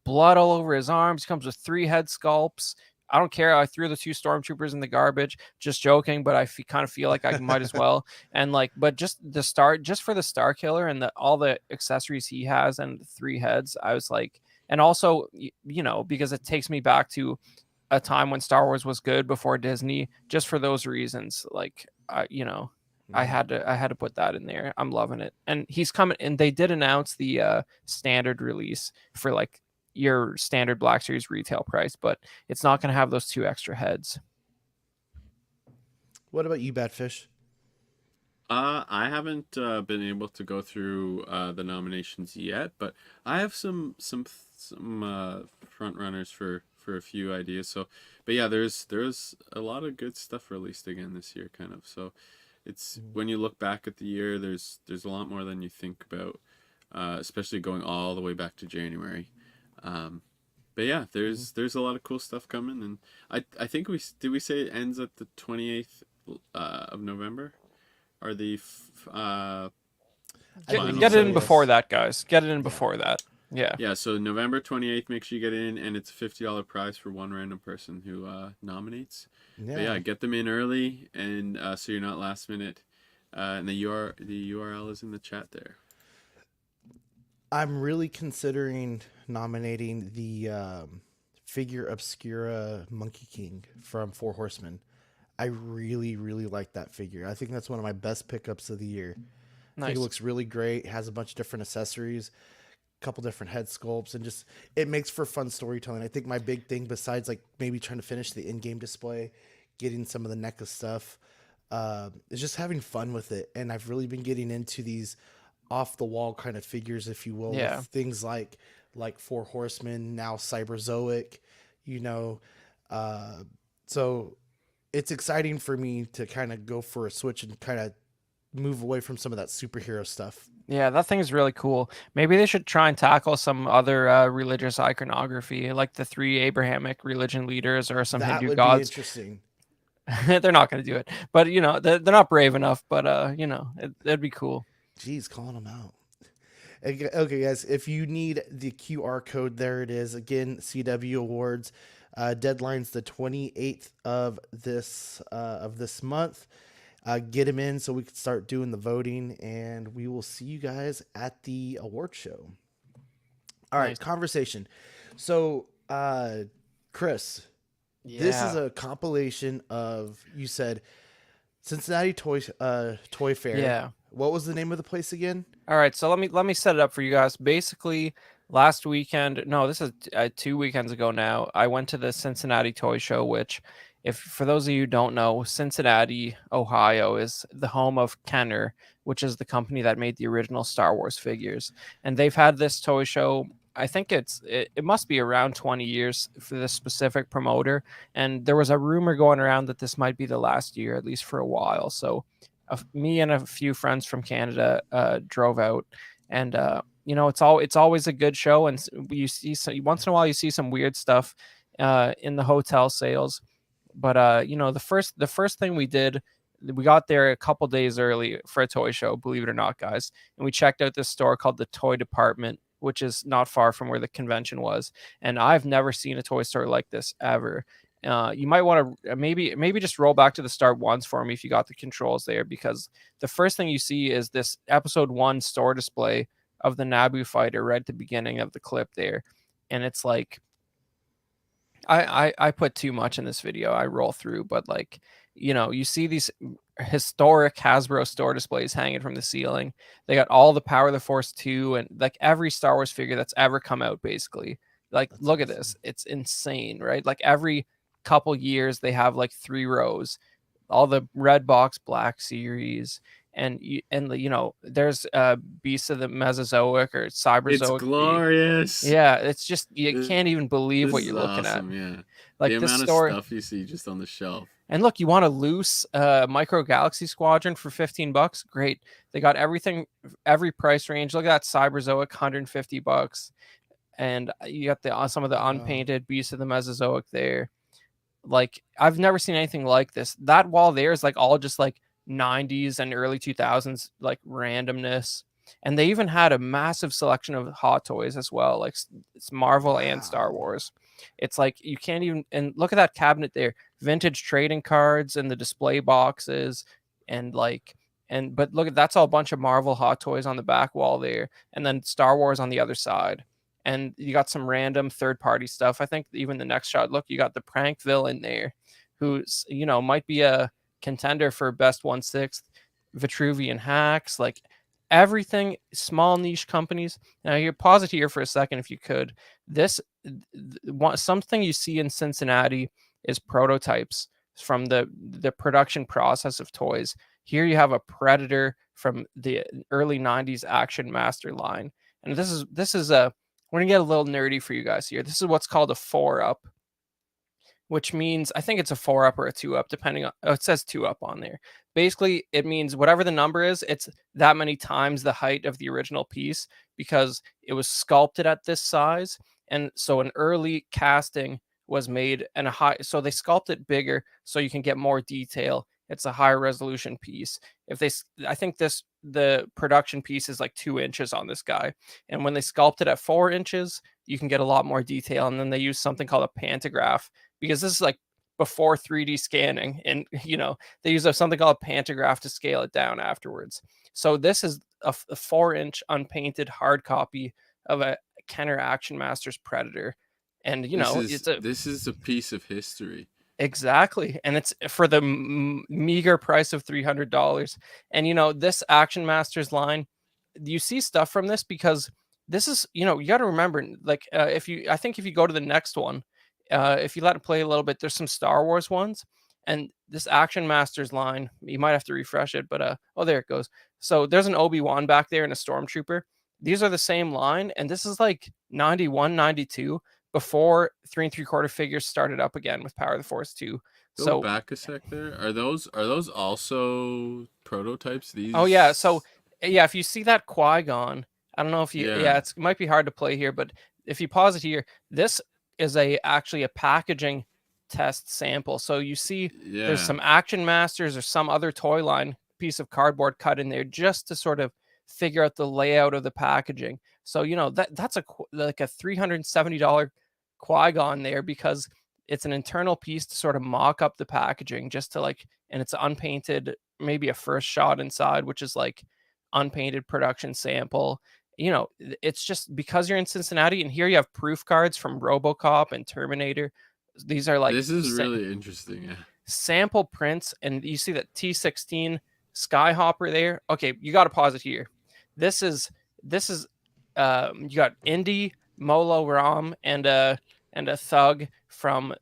blood all over his arms. He comes with 3 head sculpts. I don't care. I threw the 2 stormtroopers in the garbage. Just joking, but I kind of feel like I might as well. And but just for the Star Killer and all the accessories he has and the 3 heads, I was like, and also because it takes me back to a time when Star Wars was good before Disney. Just for those reasons, I Yeah. had to put that in there. I'm loving it. And he's coming, and they did announce the standard release for your standard Black Series retail price, but it's not going to have those 2 extra heads. What about you, Badfish? I haven't been able to go through the nominations yet, but I have some front runners for a few ideas. So, but yeah, there's a lot of good stuff released again this year, kind of. So, it's when you look back at the year, there's a lot more than you think about, especially going all the way back to January. But yeah, there's a lot of cool stuff coming, and I think we say it ends at the 28th of November. Are the Get it in before that, guys. Get it in before that. Yeah. Yeah, so November 28th, make sure you get in, and it's a $50 prize for one random person who nominates. Yeah. But yeah, get them in early, and so you're not last minute. And the URL is in the chat there. I'm really considering nominating the figure obscura Monkey King from Four Horsemen. I really, really like that figure. I think that's one of my best pickups of the year. I think it looks really great. It has a bunch of different accessories, a couple different head sculpts, and just it makes for fun storytelling. I think my big thing, besides maybe trying to finish the in-game display, getting some of the NECA stuff, is just having fun with it. And I've really been getting into these off-the-wall kind of figures, if you will, with things like Four Horsemen, now Cyberzoic, so it's exciting for me to kind of go for a switch and kind of move away from some of that superhero stuff. Yeah, that thing is really cool. Maybe they should try and tackle some other religious iconography, like the 3 Abrahamic religion leaders or some That Hindu would gods. be interesting. They're not going to do it, but they're not brave enough. But it'd be cool. Jeez, calling them out. Okay, guys, if you need the QR code, there it is. Again, CW Awards. Deadline's the 28th of this month. Get them in so we can start doing the voting, and we will see you guys at the award show. All right, conversation. So, Chris, this is a compilation of, you said, Cincinnati Toy Fair. Yeah. What was the name of the place again? All right, so let me set it up for you guys. Basically, last weekend, no, this is 2 weekends ago now, I went to the Cincinnati Toy Show, which, if for those of you who don't know, Cincinnati, Ohio is the home of Kenner, which is the company that made the original Star Wars figures. And they've had this toy show, I think it must be around 20 years for this specific promoter. And there was a rumor going around that this might be the last year, at least for a while. So me and a few friends from Canada drove out, and it's always a good show, and you see once in a while you see some weird stuff in the hotel sales. But the first thing we did, we got there a couple days early for a toy show, believe it or not, guys, and we checked out this store called the Toy Department, which is not far from where the convention was. And I've never seen a toy store like this ever. you might want to maybe just roll back to the start once for me if you got the controls there, because the first thing you see is this episode 1 store display of the Naboo fighter right at the beginning of the clip there, and it's like I put too much in this video. I roll through, but like, you see these historic Hasbro store displays hanging from the ceiling. They got all the Power of the Force 2 and like every Star Wars figure that's ever come out, basically. Like, That's look at awesome. this. It's insane, right? Like every couple years they have like 3 rows, all the red box black series, and there's Beasts of the Mesozoic or It's Cyberzoic. glorious. Yeah, it's just you This, can't even believe this what is you're looking at. awesome. Yeah, Like the this amount of store. stuff you see just on the shelf. And look, you want a loose Micro Galaxy Squadron for $15? Great. They got everything, every price range. Look at that Cyberzoic, $150. And you got the some of the unpainted Beasts of the Mesozoic there. Like, I've never seen anything like this. That wall there is like all just like 90s and early 2000s like randomness. And they even had a massive selection of Hot Toys as well, like it's Marvel and Star Wow. Wars. It's like you can't even, and look at that cabinet there, vintage trading cards and the display boxes, and like, but look at that's all a bunch of Marvel Hot Toys on the back wall there, and then Star Wars on the other side. And you got some random third-party stuff. I think even the next shot, look, you got the prank villain there, who's might be a contender for best 1/6 Vitruvian hacks, like everything, small niche companies. Now, you pause it here for a second if you could. This something you see in Cincinnati is prototypes from the production process of toys. Here you have a Predator from the early 90s Action Master line. And this is a, we're gonna get a little nerdy for you guys here. This is what's called a 4-up, which means, I think it's a 4-up or a 2-up, depending on, it says 2-up on there. Basically, it means whatever the number is, it's that many times the height of the original piece, because it was sculpted at this size. And so an early casting was made and so they sculpt it bigger so you can get more detail. It's a higher resolution piece. I think the production piece is like 2 inches on this guy. And when they sculpt it at 4 inches, you can get a lot more detail. And then they use something called a pantograph, because this is like before 3D scanning. And, they use something called a pantograph to scale it down afterwards. So this is a 4-inch unpainted hard copy of a Kenner Action Masters Predator. And, this is a piece of history. Exactly. And it's for the meager price of $300. And, this Action Masters line, you see stuff from this because this is, you got to remember, like, if you go to the next one, if you let it play a little bit, there's some Star Wars ones. And this Action Masters line, you might have to refresh it, but oh, there it goes. So there's an Obi-Wan back there and a Stormtrooper. These are the same line. And this is like 91, 92. Before 3 3/4 figures started up again with Power of the Force 2. Go back a sec there. Are those also prototypes? These? Oh yeah. So yeah, if you see that Qui-Gon, I don't know if you it might be hard to play here, but if you pause it here, this is actually a packaging test sample. So you see there's some Action Masters or some other toy line piece of cardboard cut in there just to sort of figure out the layout of the packaging. So that's like a $370 Qui-Gon there, because it's an internal piece to sort of mock up the packaging, just to like, and it's unpainted, maybe a first shot inside, which is like unpainted production sample. It's just because you're in Cincinnati, and here you have proof cards from RoboCop and Terminator. These are like, this is really interesting. Yeah. Sample prints, and you see that T16 Skyhopper there. Okay, you got to pause it here. This is you got Indy, Molo Ram, and a thug from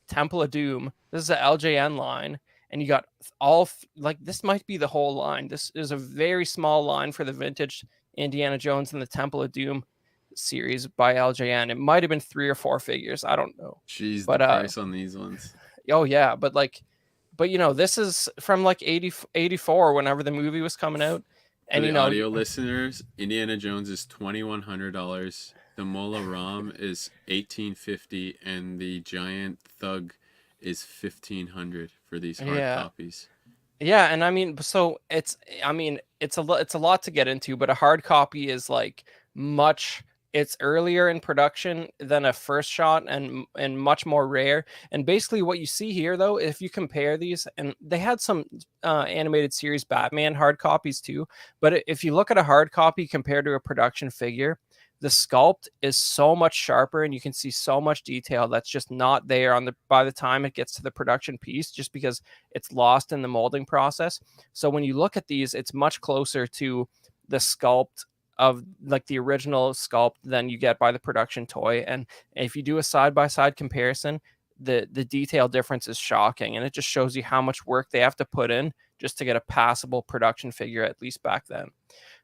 Temple of Doom. This is a LJN line, and you got like, this might be the whole line. This is a very small line for the vintage Indiana Jones and the Temple of Doom series by LJN. It might have been 3 or 4 figures. I don't know. Jeez, but the price on these ones. Oh yeah, but this is from like 84, whenever the movie was coming out. And the audio listeners, Indiana Jones is $2,100. The Mola Ram is $1,850, and the Giant Thug is $1,500 for these hard copies. Yeah, and I mean, so it's a lot to get into, but a hard copy is like much it's earlier in production than a first shot and much more rare. And basically what you see here, though, if you compare these, and they had some animated series Batman hard copies too, but if you look at a hard copy compared to a production figure, the sculpt is so much sharper and you can see so much detail that's just not there by the time it gets to the production piece, just because it's lost in the molding process. So when you look at these, it's much closer to the sculpt of like the original sculpt than you get by the production toy. And if you do a side-by-side comparison, the detail difference is shocking, and it just shows you how much work they have to put in just to get a passable production figure, at least back then.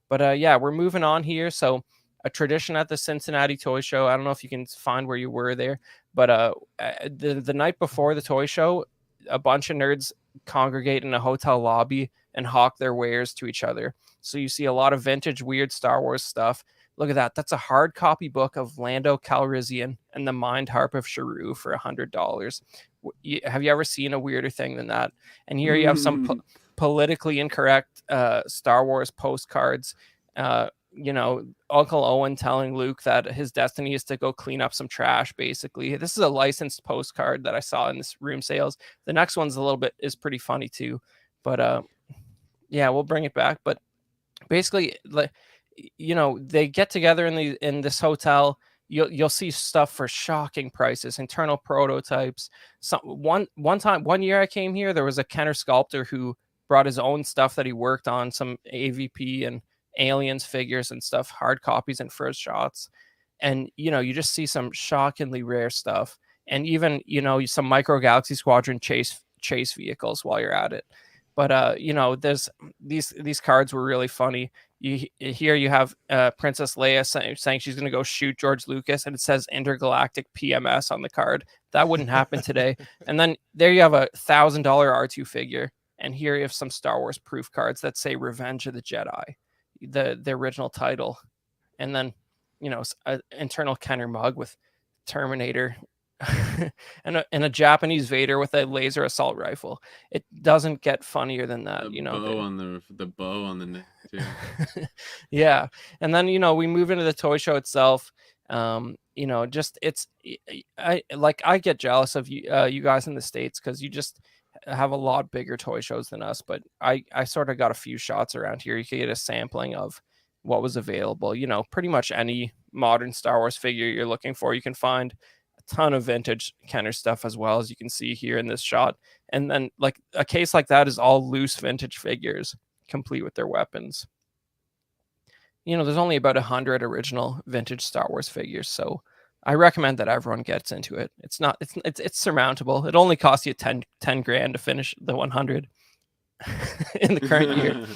But yeah, we're moving on here. So a tradition at the Cincinnati Toy Show, I don't know if you can find where you were there, but the night before the toy show, a bunch of nerds congregate in a hotel lobby and hawk their wares to each other. So you see a lot of vintage weird Star Wars stuff. Look at that. That's a hard copy book of Lando Calrissian and the Mind Harp of Sharu for $100. Have you ever seen a weirder thing than that? And here you have some politically incorrect Star Wars postcards. Uncle Owen telling Luke that his destiny is to go clean up some trash, basically. This is a licensed postcard that I saw in this room sales. The next one's is pretty funny too. But yeah, we'll bring it back. But basically, they get together in this hotel. You'll see stuff for shocking prices, internal prototypes. One year I came here, there was a Kenner sculptor who brought his own stuff that he worked on, some AVP and Aliens figures and stuff, hard copies and first shots. And you just see some shockingly rare stuff, and even some Micro Galaxy Squadron chase vehicles while you're at it. But there's these cards were really funny. Here you have Princess Leia saying she's going to go shoot George Lucas, and it says Intergalactic PMS on the card. That wouldn't happen today. And then there you have a $1,000 R2 figure, and here you have some Star Wars proof cards that say Revenge of the Jedi, the original title, and then an internal Kenner mug with Terminator and a Japanese Vader with a laser assault rifle. It doesn't get funnier than that. The bow on the neck too. Yeah. And then we move into the toy show itself. Just I get jealous of you guys in the States, because you just have a lot bigger toy shows than us. But I sort of got a few shots around here. You could get a sampling of what was available. Pretty much any modern Star Wars figure you're looking for, you can find. A ton of vintage Kenner stuff, as well, as you can see here in this shot. And then like a case like that is all loose vintage figures, complete with their weapons. There's only about 100 original vintage Star Wars figures, so I recommend that everyone gets into it. It's surmountable. It only costs you 10 grand to finish the 100 in the current year.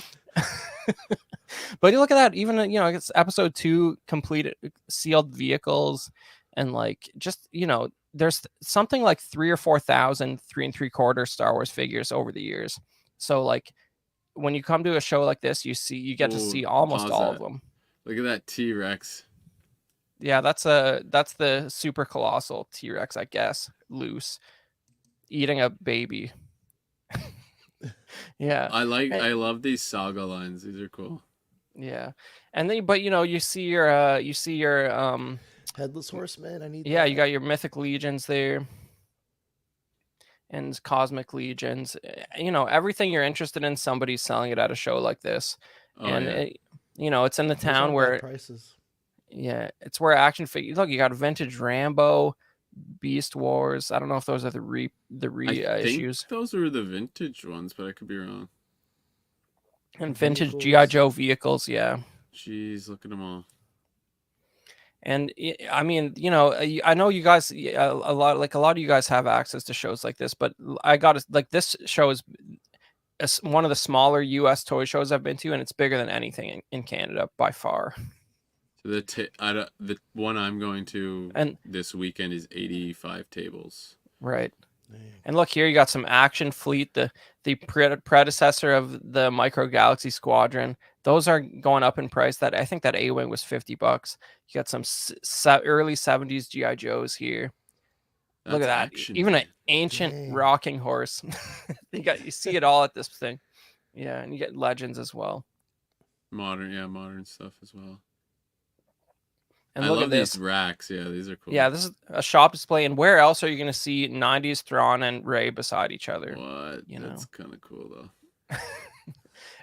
But you look at that, even it's episode 2 completed sealed vehicles, and there's something like 3,000 or 4,000 3 3/4 Star Wars figures over the years. So when you come to a show like this, you get to see almost all of them. Look at that T-Rex. Yeah, that's the super colossal T-Rex, I guess, loose, eating a baby. Yeah. I love these saga lines. These are cool. Yeah. And then you see your Headless Horseman. I need. Yeah, that. You got your Mythic Legions there, and Cosmic Legions. Everything you're interested in, somebody's selling it at a show like this. It's in the town where prices. Yeah, it's where action figures. Look, you got vintage Rambo, Beast Wars. I don't know if those are the issues. Those are the vintage ones, but I could be wrong. And vintage G.I. Joe vehicles, yeah. Jeez, look at them all. And I mean, I know you guys, a lot of you guys have access to shows like this, but this show is one of the smaller U.S. toy shows I've been to, and it's bigger than anything in Canada by far. So the one I'm going to this weekend is 85 tables. Right. Dang. And look here, you got some Action Fleet, the predecessor of the Micro Galaxy Squadron. Those are going up in price. I think that A-Wing was $50. You got some early 70s G.I. Joes here. Look at that. Even an ancient rocking horse. You see it all at this thing. Yeah, and you get Legends as well. Modern stuff as well. And I look at love this. these racks. Yeah, these are cool. Yeah, this is a shop display, and where else are you going to see 90s Thrawn and Rey beside each other? What? You know? That's kind of cool though.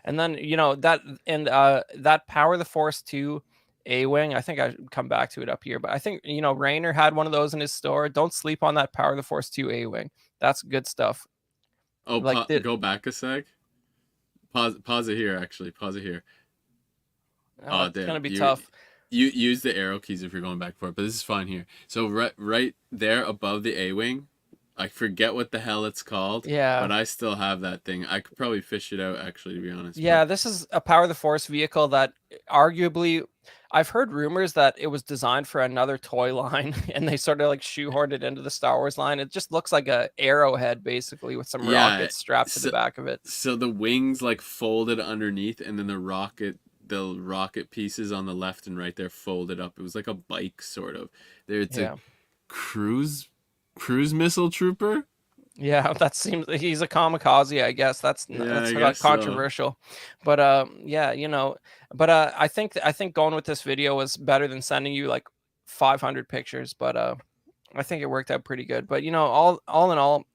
And then that Power of the Force 2 A-Wing, I think I should come back to it up here, but I think Rainer had one of those in his store. Don't sleep on that Power of the Force 2 A-Wing. That's good stuff. Oh, Like go back a sec. Pause it here. Actually, pause it here. Oh, it's damn. gonna be tough. You use the arrow keys if you're going back for it, but this is fine here. So right there above the A-Wing, I forget what the hell it's called. Yeah. But I still have that thing. I could probably fish it out, actually, to be honest. Yeah, this is a Power of the Force vehicle that arguably, I've heard rumors that it was designed for another toy line, and they sort of like shoehorned it into the Star Wars line. It just looks like a arrowhead, basically, with some rockets strapped to the back of it. So the wings like folded underneath, and then the rocket pieces on the left and right there folded up. It was like a bike, sort of. It's a cruise missile trooper. Yeah, that seems he's a kamikaze, I guess. That's not controversial. So. But I think going with this video was better than sending you like 500 pictures, but I think it worked out pretty good. But all in all,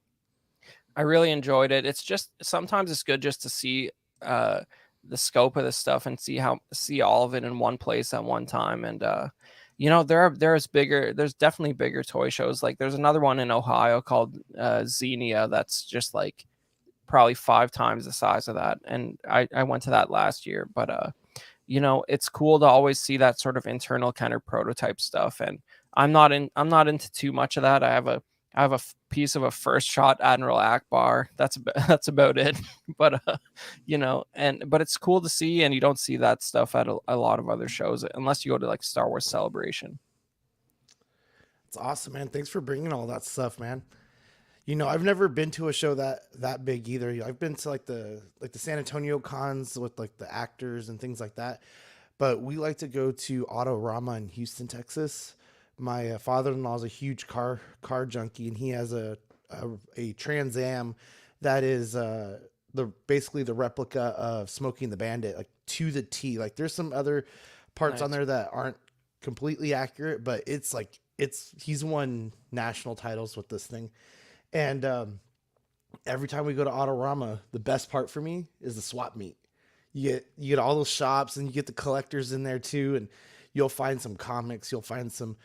I really enjoyed it. It's just sometimes it's good just to see the scope of this stuff and see all of it in one place at one time. And there's definitely bigger toy shows. Like there's another one in Ohio called Xenia that's just like probably 5 times the size of that, and I went to that last year. But it's cool to always see that sort of internal kind of prototype stuff, and I'm not into too much of that. I have a piece of a first shot Admiral Akbar. That's about it. But but it's cool to see, and you don't see that stuff at a lot of other shows unless you go to like Star Wars Celebration. It's awesome, man. Thanks for bringing all that stuff, man. I've never been to a show that big either. I've been to like the San Antonio cons with like the actors and things like that, but we like to go to Autorama in Houston, Texas. My father-in-law is a huge car junkie, and he has a Trans Am that is basically the replica of Smokey and the Bandit, like to the T. Like there's some other parts on there that aren't completely accurate, but it's like he's won national titles with this thing. And every time we go to Autorama, the best part for me is the swap meet. You get all those shops, and you get the collectors in there too, and you'll find some comics, you'll find some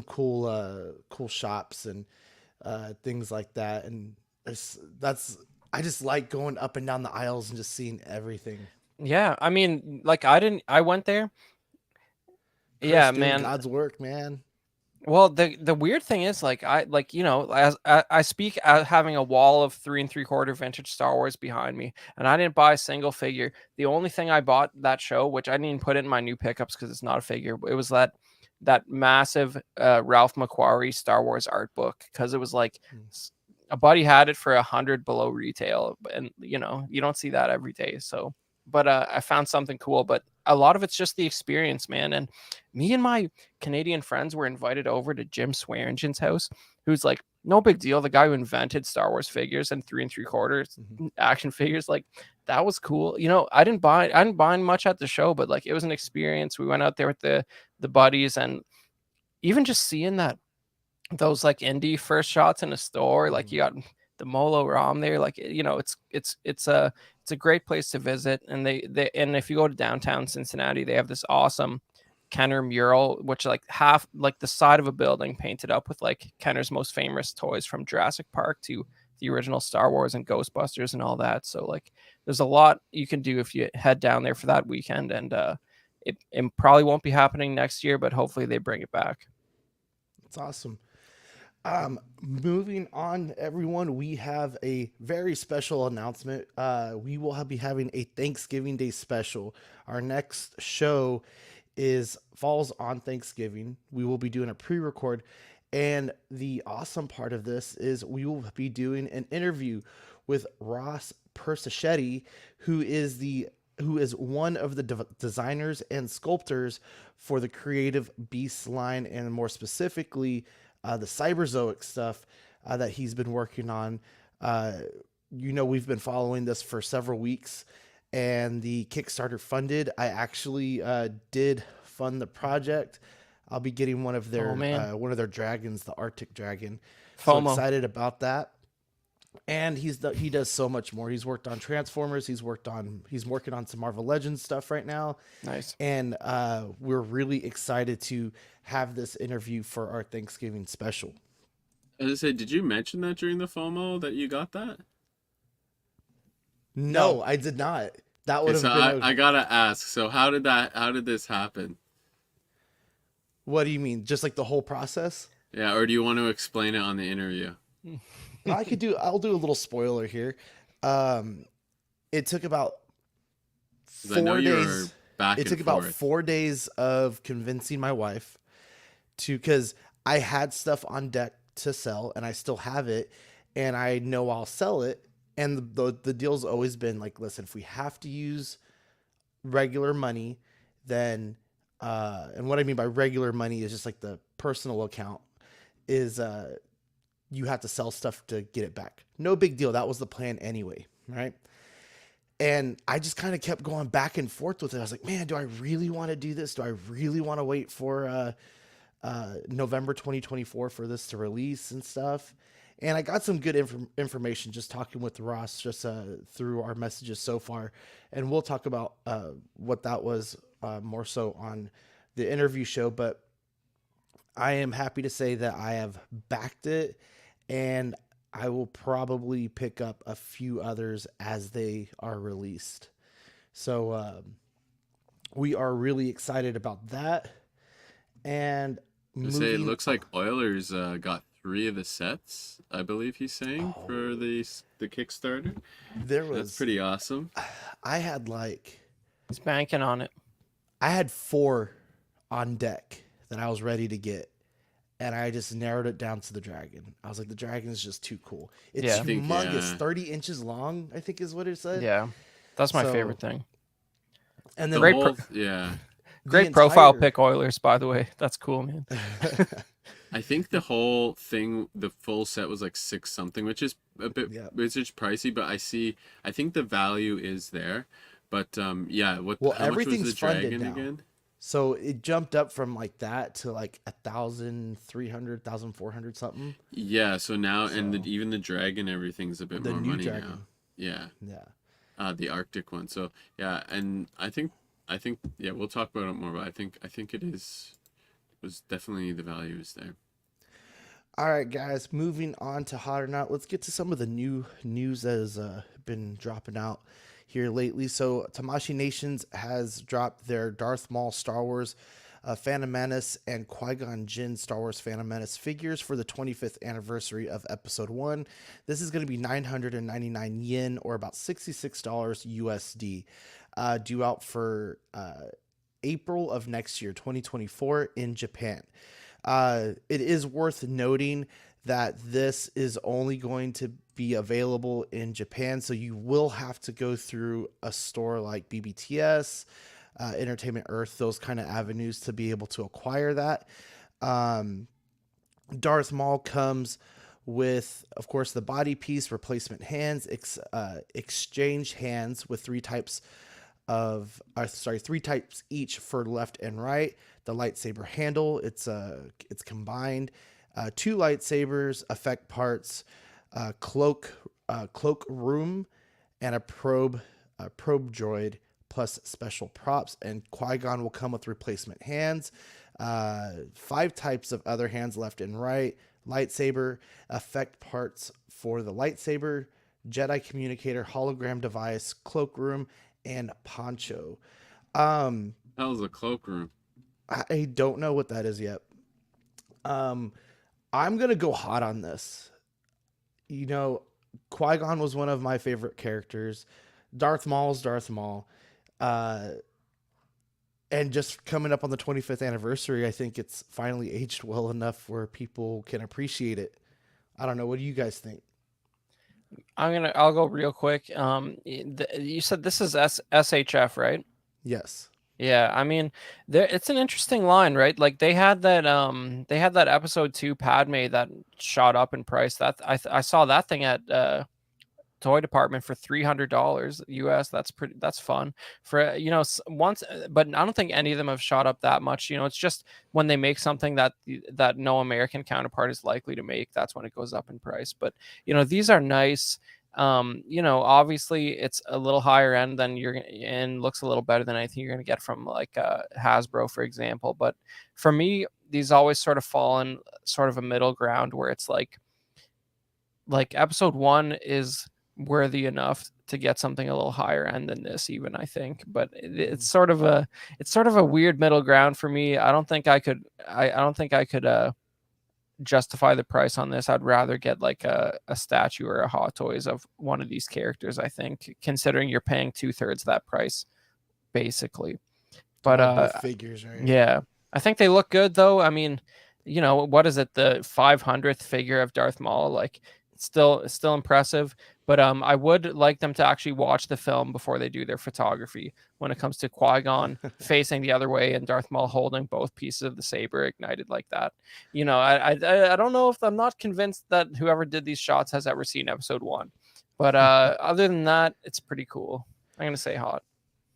cool shops and things like that. And I just like going up and down the aisles and just seeing everything. Yeah, I mean, like I went there. Chris, yeah, doing man. God's work, man. Well, the weird thing is, like, as I speak as having a wall of 3 3/4 vintage Star Wars behind me, and I didn't buy a single figure. The only thing I bought that show, which I didn't even put it in my new pickups because it's not a figure, it was that massive Ralph McQuarrie Star Wars art book, because it was like a buddy had it for $100 below retail, and you don't see that every day. So, but I found something cool, but a lot of it's just the experience, man. And me and my Canadian friends were invited over to Jim Swearingen's house, who's like, no big deal, the guy who invented Star Wars figures and 3 3/4 action figures. Like, that was cool. I didn't buy much at the show, but like it was an experience. We went out there with the buddies, and even just seeing those like indie first shots in a store, like you got the Molo Rom there, like it's a great place to visit. And and if you go to downtown Cincinnati, they have this awesome Kenner mural, which like half like the side of a building painted up with like Kenner's most famous toys from Jurassic Park to the original Star Wars and Ghostbusters and all that. So like there's a lot you can do if you head down there for that weekend. And it probably won't be happening next year, but hopefully they bring it back. It's awesome. Moving on, everyone, we have a very special announcement. We will be having a Thanksgiving Day special. Our next show falls on Thanksgiving. We will be doing a pre-record, and the awesome part of this is we will be doing an interview with Ross Persichetti, who is one of the designers and sculptors for the Creative Beasts line, and more specifically the Cyberzoic stuff that he's been working on. We've been following this for several weeks, and the Kickstarter funded. I actually did fund the project. I'll be getting one of their man. dragons, the Arctic dragon. FOMO. So excited about that. And he does so much more. He's worked on Transformers. He's working on some Marvel Legends stuff right now. Nice. And we're really excited to have this interview for our Thanksgiving special. As I said, did you mention that during the FOMO that you got that? No, I did not. That would have So been. I gotta ask. So how did this happen? What do you mean? Just like the whole process? Yeah, or do you want to explain it on the interview? I'll do a little spoiler here. It took about 'Cause I know 4 you were days. back It and took about forth. 4 days of convincing my wife because I had stuff on deck to sell and I still have it and I know I'll sell it. And the deal's always been like, listen, if we have to use regular money, then, and what I mean by regular money is just like the personal account is, you have to sell stuff to get it back. No big deal. That was the plan anyway, right? And I just kind of kept going back and forth with it. I was like, man, do I really want to do this? Do I really want to wait for November 2024 for this to release and stuff? And I got some good information just talking with Ross just through our messages so far. And we'll talk about what that was more so on the interview show. But I am happy to say that I have backed it, and I will probably pick up a few others as they are released. So we are really excited about that. And Say it looks like Oilers got 3 of the sets, I believe he's saying, for the Kickstarter. That's pretty awesome. I had like He's banking on it. I had 4 on deck that I was ready to get. And I just narrowed it down to the dragon. I was like, the dragon is just too cool. It's humongous, 30 inches long, I think is what it said. Yeah, that's my favorite thing. And then great profile pick, Oilers, by the way. That's cool, man. I think the whole thing, the full set was like 6 something, which is a bit, it's just pricey, but I think the value is there. But how much was the dragon again? So it jumped up from like that to like 1,300, 1,400 something. Yeah. So now, even the dragon, everything's a bit more money dragon. Now. Yeah. Yeah. The Arctic one. So yeah, and I think we'll talk about it more. But I think was definitely the value is there. All right, guys. Moving on to Hot or Not. Let's get to some of the new news that has been dropping out here lately. So Tamashii Nations has dropped their Darth Maul Star Wars Phantom Menace and Qui-Gon Jinn Star Wars Phantom Menace figures for the 25th anniversary of Episode 1. This is going to be 999 yen, or about $66 USD, due out for April of next year, 2024, in Japan. It is worth noting that this is only going to be available in Japan, so you will have to go through a store like BBTS, Entertainment Earth, those kind of avenues to be able to acquire that. Darth Maul comes with, of course, the body piece, replacement hands, exchange hands with 3 types each for left and right. The lightsaber handle, it's combined. 2 lightsabers, effect parts, cloak room, and a probe droid, plus special props. And Qui-Gon will come with replacement hands, 5 types of other hands, left and right, lightsaber, effect parts for the lightsaber, Jedi communicator, hologram device, cloakroom, and poncho. How's a cloakroom? I don't know what that is yet. I'm gonna go hot on this. You know, Qui-Gon was one of my favorite characters. Darth Maul's Darth Maul. And just coming up on the 25th anniversary, I think it's finally aged well enough where people can appreciate it. I don't know. What do you guys think? I'll go real quick. You said this is SHF, right? Yes. Yeah, I mean, it's an interesting line, right? Like they had that episode 2 Padme that shot up in price. That I saw that thing at toy department for $300 US. That's fun for, once, but I don't think any of them have shot up that much. It's just when they make something that no American counterpart is likely to make, that's when it goes up in price. But these are nice. Obviously it's a little higher end than and looks a little better than anything you're going to get from like Hasbro, for example. But for me, these always sort of fall in sort of a middle ground where it's like episode 1 is worthy enough to get something a little higher end than this, even, I think. But it's sort of a weird middle ground for me. I don't think I could justify the price on this. I'd rather get like a statue or a Hot Toys of one of these characters, I think, considering you're paying 2/3 that price basically. But figures, right? Yeah, I think they look good though. I mean, what is it, the 500th figure of Darth Maul? Like, it's still impressive. But I would like them to actually watch the film before they do their photography when it comes to Qui-Gon facing the other way and Darth Maul holding both pieces of the saber ignited like that. I don't know, if I'm not convinced that whoever did these shots has ever seen episode 1. But other than that, it's pretty cool. I'm going to say hot.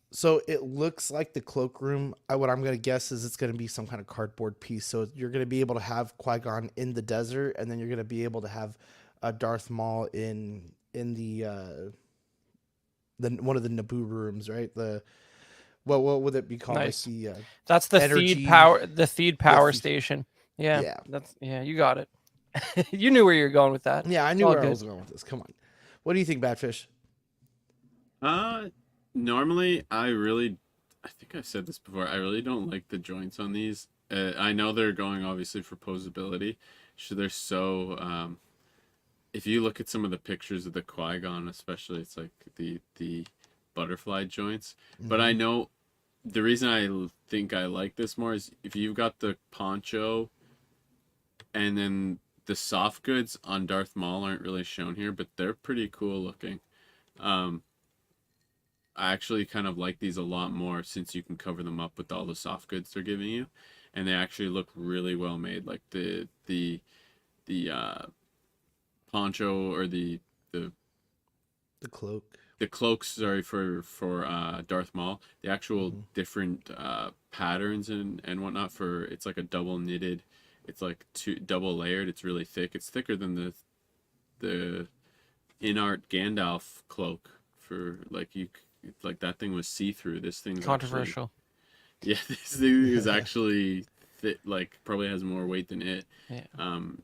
So it looks like the cloakroom, what I'm going to guess is it's going to be some kind of cardboard piece. So you're going to be able to have Qui-Gon in the desert, and then you're going to be able to have Darth Maul in the one of the Naboo rooms, right? What would it be called? Nice. Like that's the energy, feed power station. Yeah. You got it. You knew where you were going with that. Yeah, I knew where I was going with this. Come on. What do you think, Badfish? Normally, I think I've said this before, I really don't like the joints on these. I know they're going obviously for posability. So they're so, if you look at some of the pictures of the Qui-Gon, especially, it's like the butterfly joints. Mm-hmm. But I know the reason I think I like this more is if you've got the poncho and then the soft goods on Darth Maul aren't really shown here, but they're pretty cool looking. I actually kind of like these a lot more since you can cover them up with all the soft goods they're giving you, and they actually look really well made. Like the poncho or the cloak. The cloaks, sorry, for Darth Maul. The actual different patterns and whatnot for, it's like a double knitted. It's like double layered. It's really thick. It's thicker than the in-art Gandalf cloak for like that thing was see-through. This thing's controversial. Actually, this thing is actually like probably has more weight than it. Yeah.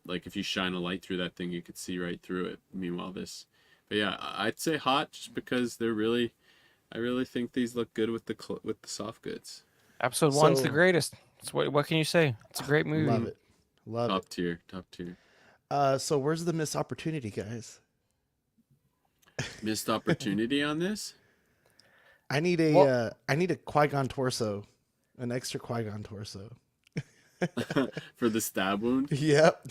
Like if you shine a light through that thing, you could see right through it. Meanwhile, but yeah, I'd say hot just because I really think these look good with the soft goods. Episode 1's the greatest. What can you say? It's a great movie. Love it. Top tier. So where's the missed opportunity, guys? Missed opportunity on this? I need a Qui-Gon torso, an extra Qui-Gon torso. For the stab wound? Yep.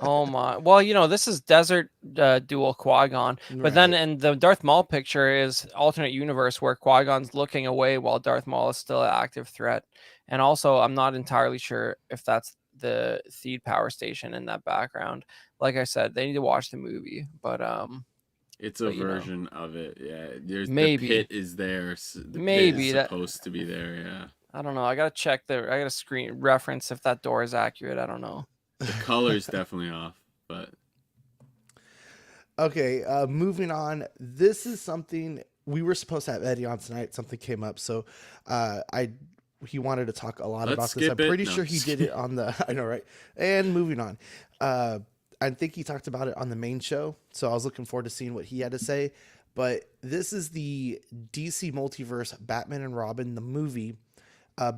Oh my. Well, this is Desert Duel Qui-Gon. But Right. then in the Darth Maul picture is alternate universe where Qui-Gon's looking away while Darth Maul is still an active threat. And also, I'm not entirely sure if that's the Theed power station in that background. Like I said, they need to watch the movie. But it's a version of it. Yeah. Maybe the pit is there. Maybe pit is supposed to be there. Yeah. I don't know. I gotta check I gotta screen reference if that door is accurate. I don't know. The color's definitely off, but okay. Moving on. This is something we were supposed to have Eddie on tonight. Something came up, so he wanted to talk a lot about this. I'm pretty sure he did it on the. I know, right? And moving on. I think he talked about it on the main show, so I was looking forward to seeing what he had to say. But this is the DC Multiverse Batman and Robin, the movie.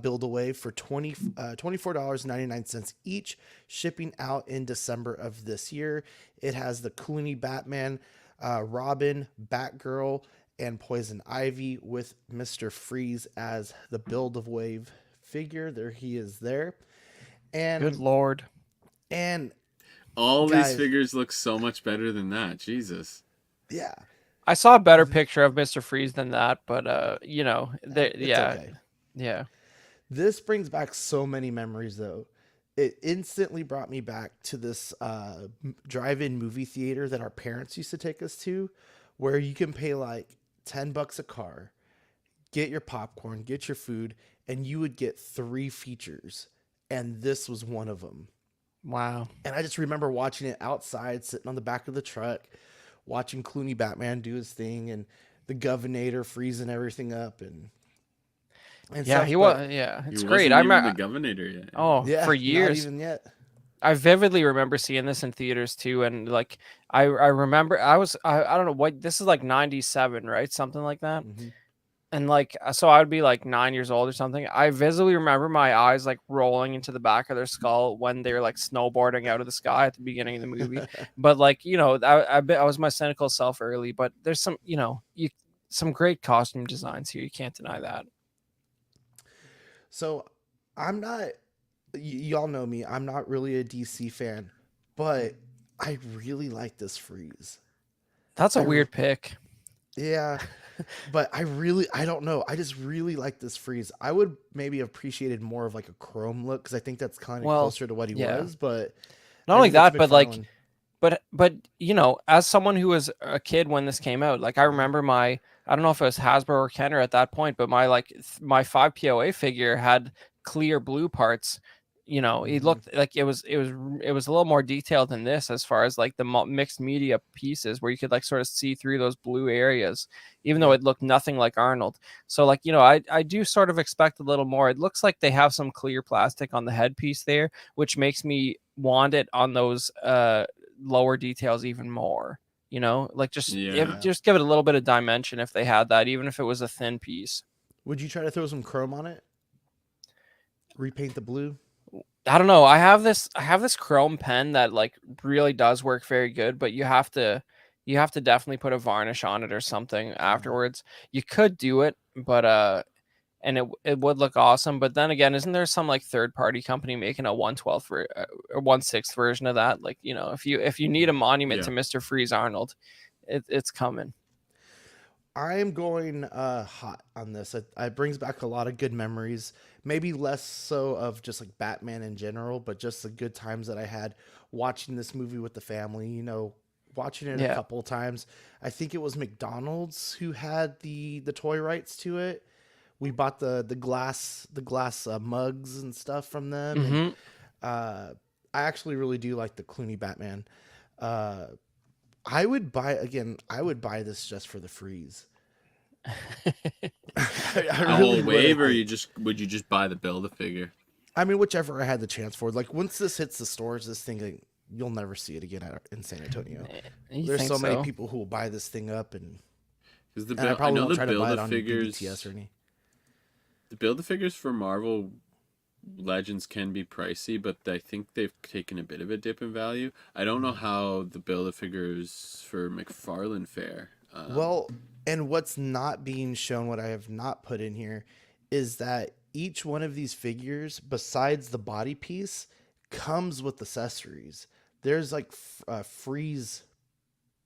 Build away for $24.99 each, shipping out in December of this year. It has the Clooney Batman, Robin, Batgirl, and Poison Ivy with Mr. Freeze as the Build of Wave figure. There he is there. And good Lord. And all these figures look so much better than that. Jesus. Yeah. I saw a better picture of Mr. Freeze than that, but okay. Yeah. This brings back so many memories, though. it instantly brought me back to this drive-in movie theater that our parents used to take us to, where you can pay like $10 a car, get your popcorn, get your food, and you would get 3 features. And this was one of them. Wow. And I just remember watching it outside, sitting on the back of the truck, watching Clooney Batman do his thing, and the Governator freezing everything up, and yeah, stuff. he was. Yeah, it's He great. wasn't I even remember. the Governor yet. Oh, Yeah, for not years. even yet. I vividly remember seeing this in theaters too, and like I remember I don't know what this is, like 97, right? Something like that. Mm-hmm. And like so I would be like 9 years old or something. I visibly remember my eyes like rolling into the back of their skull when they were like snowboarding out of the sky at the beginning of the movie. But like, you know, I was my cynical self early, but there's some, you know, some great costume designs here. You can't deny that. So I'm not, y'all know me, I'm not really a DC fan, but I really like this freeze. That's a weird pick. Yeah, but I don't know. I just really like this freeze. I would maybe have appreciated more of like a chrome look, because I think that's kind of closer to what he was. But not only that, but like, but you know, as someone who was a kid when this came out, like I remember I don't know if it was Hasbro or Kenner at that point, but my 5 POA figure had clear blue parts. You know, it looked like it was a little more detailed than this, as far as like the mixed media pieces, where you could like sort of see through those blue areas, even though it looked nothing like Arnold. So like, you know, I do sort of expect a little more. It looks like they have some clear plastic on the headpiece there, which makes me want it on those lower details even more. You know, like just give it a little bit of dimension if they had that, even if it was a thin piece. Would you try to throw some chrome on it? Repaint the blue? I don't know. I have this chrome pen that like really does work very good, but you have to definitely put a varnish on it or something afterwards. You could do it, but and it would look awesome. But then again, isn't there some like third party company making a 1/12 or 1/6 version of that? Like, you know, if you need a monument to Mr. Freeze Arnold, it's coming. I am going hot on this. It brings back a lot of good memories. Maybe less so of just like Batman in general, but just the good times that I had watching this movie with the family. You know, watching it a couple of times. I think it was McDonald's who had the toy rights to it. We bought the glass mugs and stuff from them. Mm-hmm. And, I actually really do like the Clooney Batman. I would buy this just for the freeze. I really wave, or would you just buy the Build-A-Figure? I mean, whichever I had the chance for. Like, once this hits the stores, this thing, like, you'll never see it again in San Antonio. There's so many people who will buy this thing up, and I probably won't try to buy it on BTS or any. The Build-A-Figures for Marvel Legends can be pricey, but I think they've taken a bit of a dip in value. I don't know how the Build-A-Figures for McFarlane fare. Well, and what's not being shown, what I have not put in here, is that each one of these figures, besides the body piece, comes with accessories. There's like freeze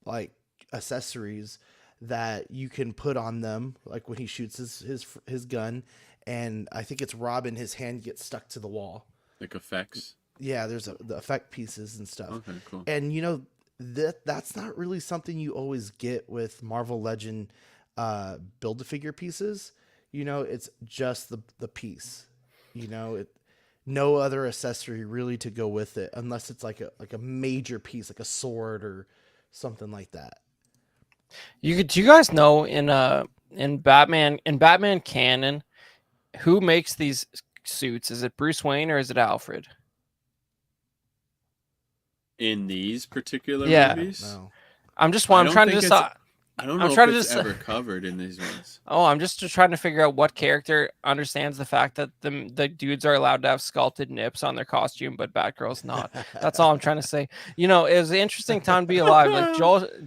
like accessories that you can put on them, like when he shoots his gun, and I think it's Robin, his hand gets stuck to the wall. Like effects? Yeah, there's the effect pieces and stuff. Okay, cool. And you know, that's not really something you always get with Marvel Legend Build-A-Figure pieces. You know, it's just the piece. You know, no other accessory really to go with it, unless it's like a major piece, like a sword or something like that. Do you guys know in Batman canon, who makes these suits? Is it Bruce Wayne or is it Alfred? In these particular movies? No. I'm trying to decide. I don't know if it's ever covered in these ones. Oh, I'm just trying to figure out what character understands the fact that the dudes are allowed to have sculpted nips on their costume, but Batgirl's not. That's all I'm trying to say. You know, it was an interesting time to be alive. Like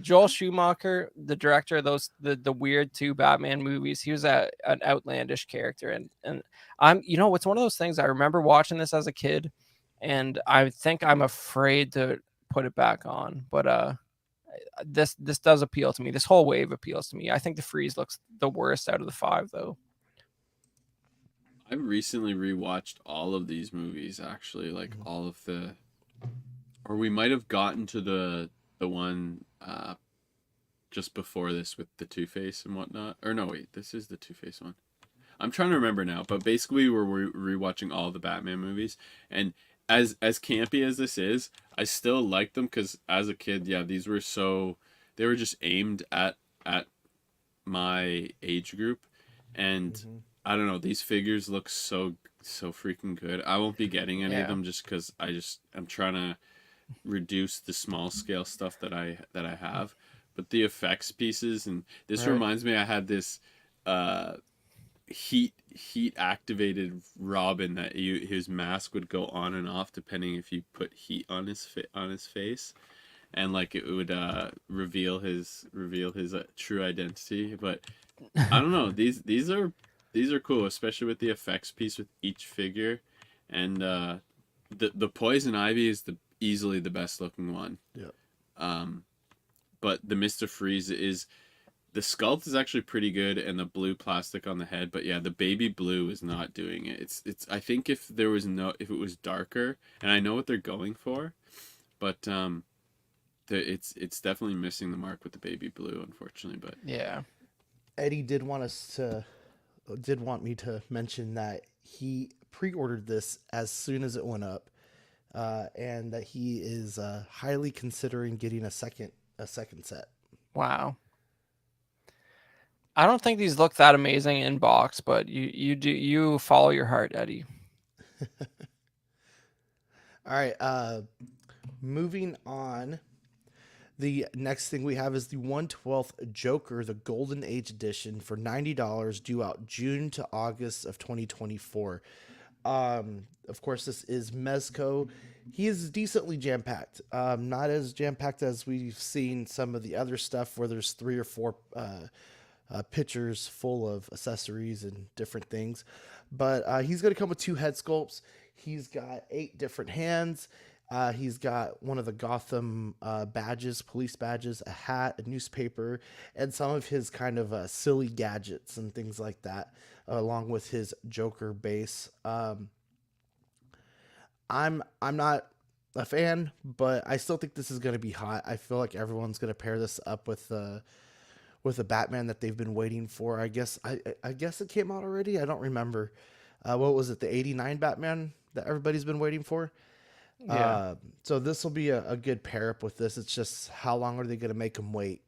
Joel Schumacher, the director of the weird 2 Batman movies, he was an outlandish character, and it's one of those things. I remember watching this as a kid, and I think I'm afraid to put it back on, but this does appeal to me. This whole wave appeals to me. I think the freeze looks the worst out of the 5, though. I recently rewatched all of these movies, actually, like all of the, or we might have gotten to the one just before this with the Two-Face and whatnot. Or no, wait, this is the Two-Face one. I'm trying to remember now, but basically we're rewatching all the Batman movies, and as campy as this is, I still like them because as a kid, yeah, these were so they were just aimed at my age group, and I don't know, these figures look so freaking good. I won't be getting any of them just because I'm trying to reduce the small scale stuff that I have, but the effects pieces and this reminds me, I had this heat activated Robin that his mask would go on and off depending if you put heat on his face, and like it would reveal his true identity. But I don't know, these are cool, especially with the effects piece with each figure, and the Poison Ivy is easily the best looking one. But the Mr. Freeze is, the sculpt is actually pretty good, and the blue plastic on the head, but yeah, the baby blue is not doing it. It's I think if it was darker, and I know what they're going for, but it's definitely missing the mark with the baby blue, unfortunately. But yeah, Eddie did want me to mention that he pre-ordered this as soon as it went up, and that he is highly considering getting a second set. wow. I don't think these look that amazing in box, but you follow your heart, Eddie. All right, moving on. The next thing we have is the 1/12 Joker, the Golden Age Edition for $90, due out June to August of 2024. Of course, this is Mezco. He is decently jam-packed. Not as jam-packed as we've seen some of the other stuff where there's 3 or 4 pictures full of accessories and different things. But he's going to come with 2 head sculpts. He's got 8 different hands. He's got one of the Gotham badges, police badges, a hat, a newspaper, and some of his kind of silly gadgets and things like that, along with his Joker base. I'm not a fan, but I still think this is going to be hot. I feel like everyone's going to pair this up with a Batman that they've been waiting for. I guess it came out already. I don't remember. What was it? The '89 Batman that everybody's been waiting for. Yeah. So this will be a good pair up with this. It's just how long are they going to make them wait?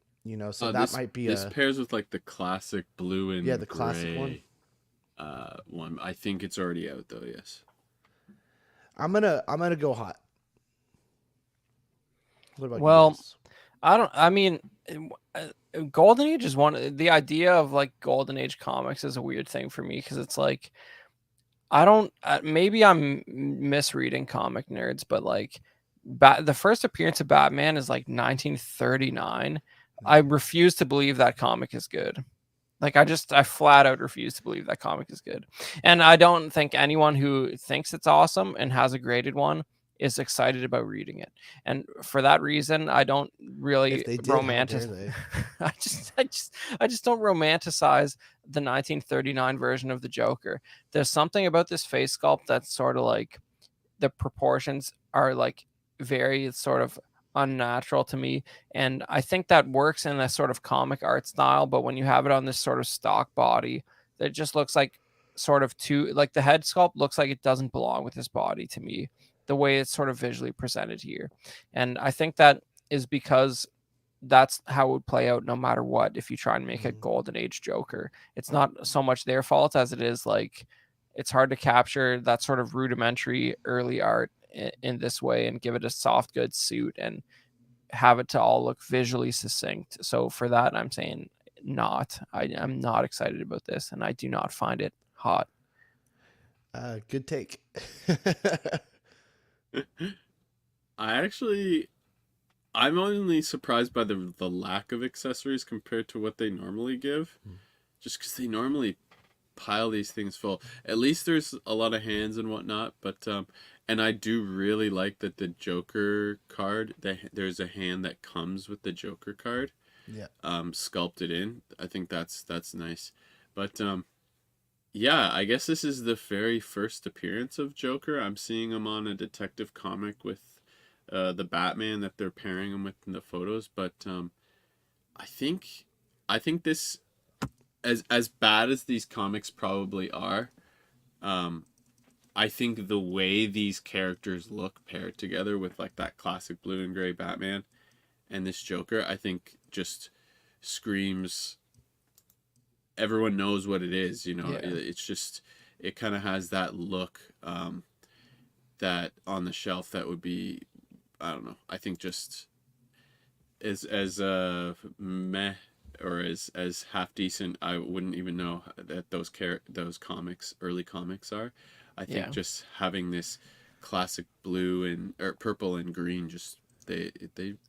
So that this, might be this pairs with like the classic blue and the classic one. One. I think it's already out though. Yes. I'm gonna go hot. What about Well, you guys? I mean, Golden Age is the idea of like Golden Age comics is a weird thing for me because it's like, maybe I'm misreading comic nerds, but like the first appearance of Batman is like 1939. I refuse to believe that comic is good. Like I flat out refuse to believe that comic is good. And I don't think anyone who thinks it's awesome and has a graded one is excited about reading it. And for that reason, I don't really romanticize. I just don't romanticize the 1939 version of the Joker. There's something about this face sculpt that's sort of like the proportions are like very sort of unnatural to me, and I think that works in a sort of comic art style, but when you have it on this sort of stock body, that just looks like sort of too, like the head sculpt looks like it doesn't belong with his body to me, the way it's sort of visually presented here. And I think that is because that's how it would play out no matter what if you try and make a Golden Age Joker. It's not so much their fault as it is like it's hard to capture that sort of rudimentary early art in this way and give it a soft good suit and have it to all look visually succinct. So for that, I'm saying I'm not excited about this, and I do not find it hot. Good take. I'm only surprised by the lack of accessories compared to what they normally give, just because they normally pile these things full. At least there's a lot of hands and whatnot, but and I do really like that the Joker card, there's a hand that comes with the Joker card, sculpted in. I think that's nice, but Yeah, I guess this is the very first appearance of Joker. I'm seeing him on a detective comic with the Batman that they're pairing him with in the photos, but I think I think this, as bad as these comics probably are, um I think the way these characters look paired together with like that classic blue and gray Batman and this Joker, I think just screams everyone knows what it is, you know. Yeah. It's just it kind of has that look that on the shelf that would be, I don't know. I think just as meh or as half decent, I wouldn't even know that those comics, early comics are. I think Yeah. just having this classic blue and or purple and green, just they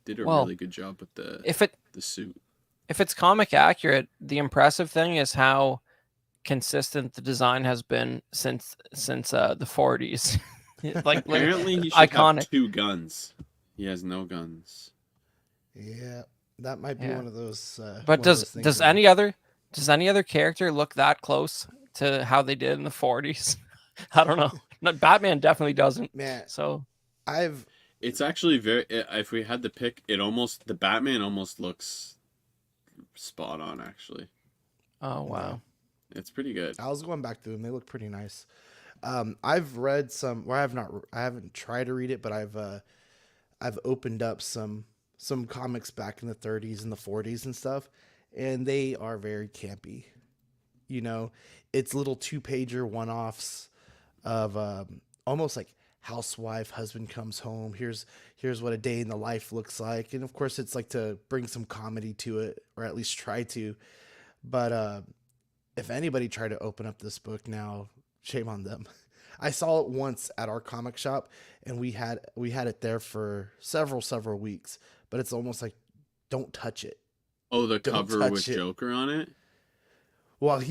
did a Well, really good job with if it the suit. if it's comic accurate, the impressive thing is how consistent the design has been since the 40s. Like Apparently, he should have iconic. 2 guns. He has no guns. Yeah, that might be Yeah. one of those. But One of those things does any other character look that close to how they did in the 40s? I don't know. No, Batman definitely doesn't. man, So I've It's actually very. If we had to pick, the Batman almost looks spot on. Actually, oh wow. it's pretty good. I was going back through them. They look pretty nice. I've read some. Well, I haven't tried to read it, but I've opened up some comics back in the 30s and the 40s and stuff, and they are very campy. You know, it's little 2-pager one-offs of almost like housewife, husband comes home. Here's what a day in the life looks like, and of course, it's like to bring some comedy to it, or at least try to. But if anybody tried to open up this book now, shame on them. I saw it once at our comic shop, and we had it there for several weeks. But it's almost like, don't touch it. Oh, the Don't cover touch with it. Joker on it. Well,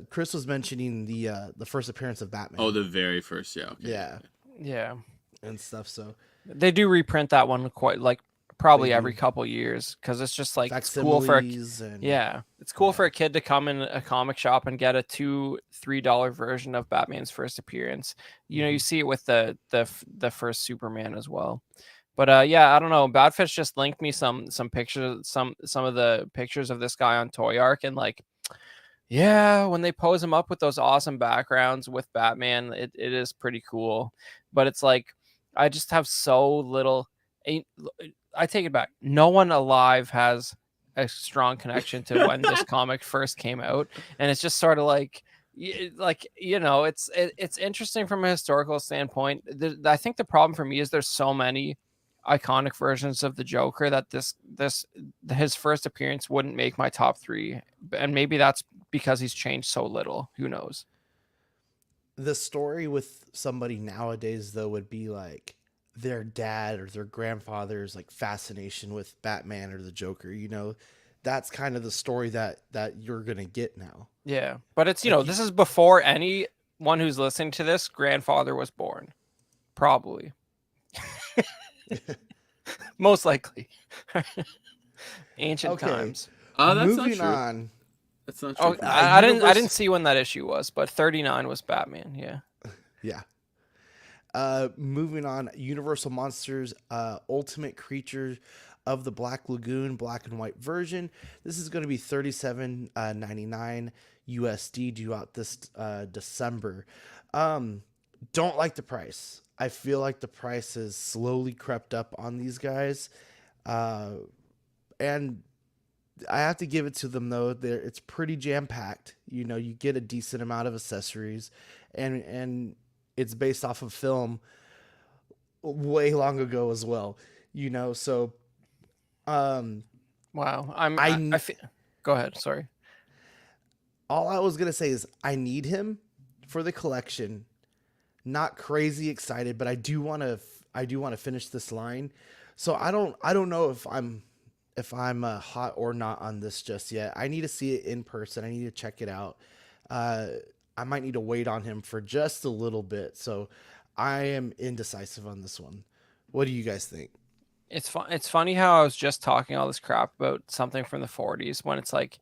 Chris was mentioning the first appearance of Batman. Oh, the very first. Yeah. Okay. Yeah, Yeah. and stuff. So They do reprint that one quite like probably They every do. couple years because it's just like it's cool for facsimiles and it's cool for a kid to come in a comic shop and get a $2-3 version of Batman's first appearance. You know, you see it with the first Superman as well. But yeah, I don't know. Badfish just linked me some pictures, some of the pictures of this guy on Toy Arc, and like, yeah, when they pose him up with those awesome backgrounds with Batman, it is pretty cool. But it's like, I just have so little. I take it back. No one alive has a strong connection to when this comic first came out, and it's just sort of like, it's interesting from a historical standpoint. I think the problem for me is there's so many iconic versions of the Joker that his first appearance wouldn't make my top 3, and maybe that's because he's changed so little. Who knows? the story with somebody nowadays though would be like their dad or their grandfather's like fascination with Batman or the Joker. You know, that's kind of the story that you're gonna get now. Yeah, but it's Like this is before anyone who's listening to this grandfather was born, probably. Most likely. Ancient Okay. times. Oh, that's Moving not true. on. That's not true. Oh, for me. I didn't Universe- see when that issue was, but 39 was Batman. Yeah. Yeah. Moving on, Universal Monsters, Ultimate Creature of the Black Lagoon, black and white version. This is going to be $37.99 USD due out this December. Don't like the price. I feel like the price has slowly crept up on these guys, and I have to give it to them though. It's pretty jam packed. You know, you get a decent amount of accessories, and it's based off of film way long ago as well. You know, so Wow. Go ahead. Sorry. all I was gonna say is I need him for the collection. Not crazy excited, but I do want to finish this line. So I don't know if I'm hot or not on this just yet. I need to see it in person. I need to check it out. I might need to wait on him for just a little bit. So I am indecisive on this one. What do you guys think? It's funny how I was just talking all this crap about something from the 40s when it's like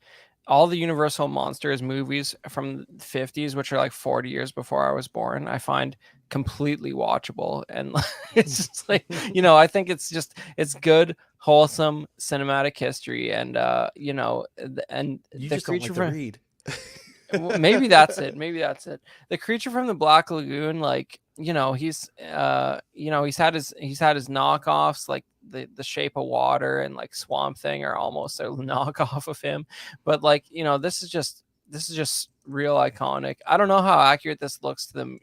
all the Universal Monsters movies from the 50s, which are like 40 years before I was born, I find completely watchable. And it's just like, I think it's good, wholesome cinematic history. And, and You the just don't creature like to from, read. maybe that's it. Maybe that's it. The creature from the Black Lagoon, like, he's had his knockoffs, like the Shape of Water and like Swamp Thing are almost a knockoff of him. But like, this is just real iconic. I don't know how accurate this looks to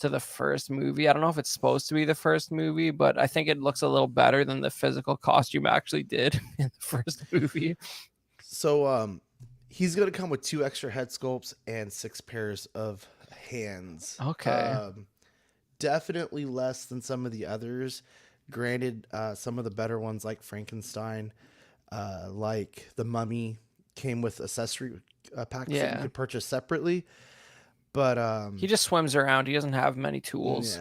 the first movie. I don't know if it's supposed to be the first movie, but I think it looks a little better than the physical costume actually did in the first movie. So he's gonna come with 2 extra head sculpts and 6 pairs of hands. Okay. Definitely less than some of the others. Granted, some of the better ones like Frankenstein, like the Mummy, came with accessory packs that you could purchase separately. But he just swims around. He doesn't have many tools.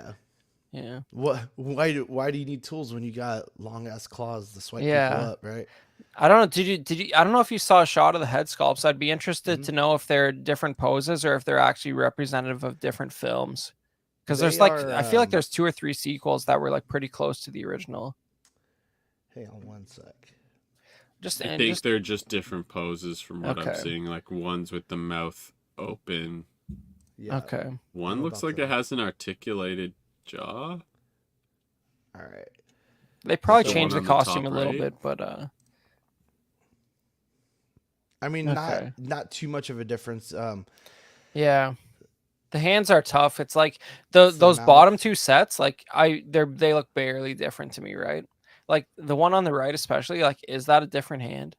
Yeah. Why do you need tools when you got long ass claws to swipe people up, right? I don't know. Did you? I don't know if you saw a shot of the head sculpts. I'd be interested to know if they're different poses or if they're actually representative of different films. Because there's I feel like there's 2 or 3 sequels that were like pretty close to the original. Hang on one sec. I think they're just different poses from what I'm seeing. Like one's with the mouth open. Yeah. Okay. One looks like it has an articulated jaw. All right. They probably changed the costume a little bit, but I mean, not too much of a difference. Yeah. The hands are tough. It's like those bottom 2 sets, like they look barely different to me, right? Like the one on the right, especially, like, is that a different hand?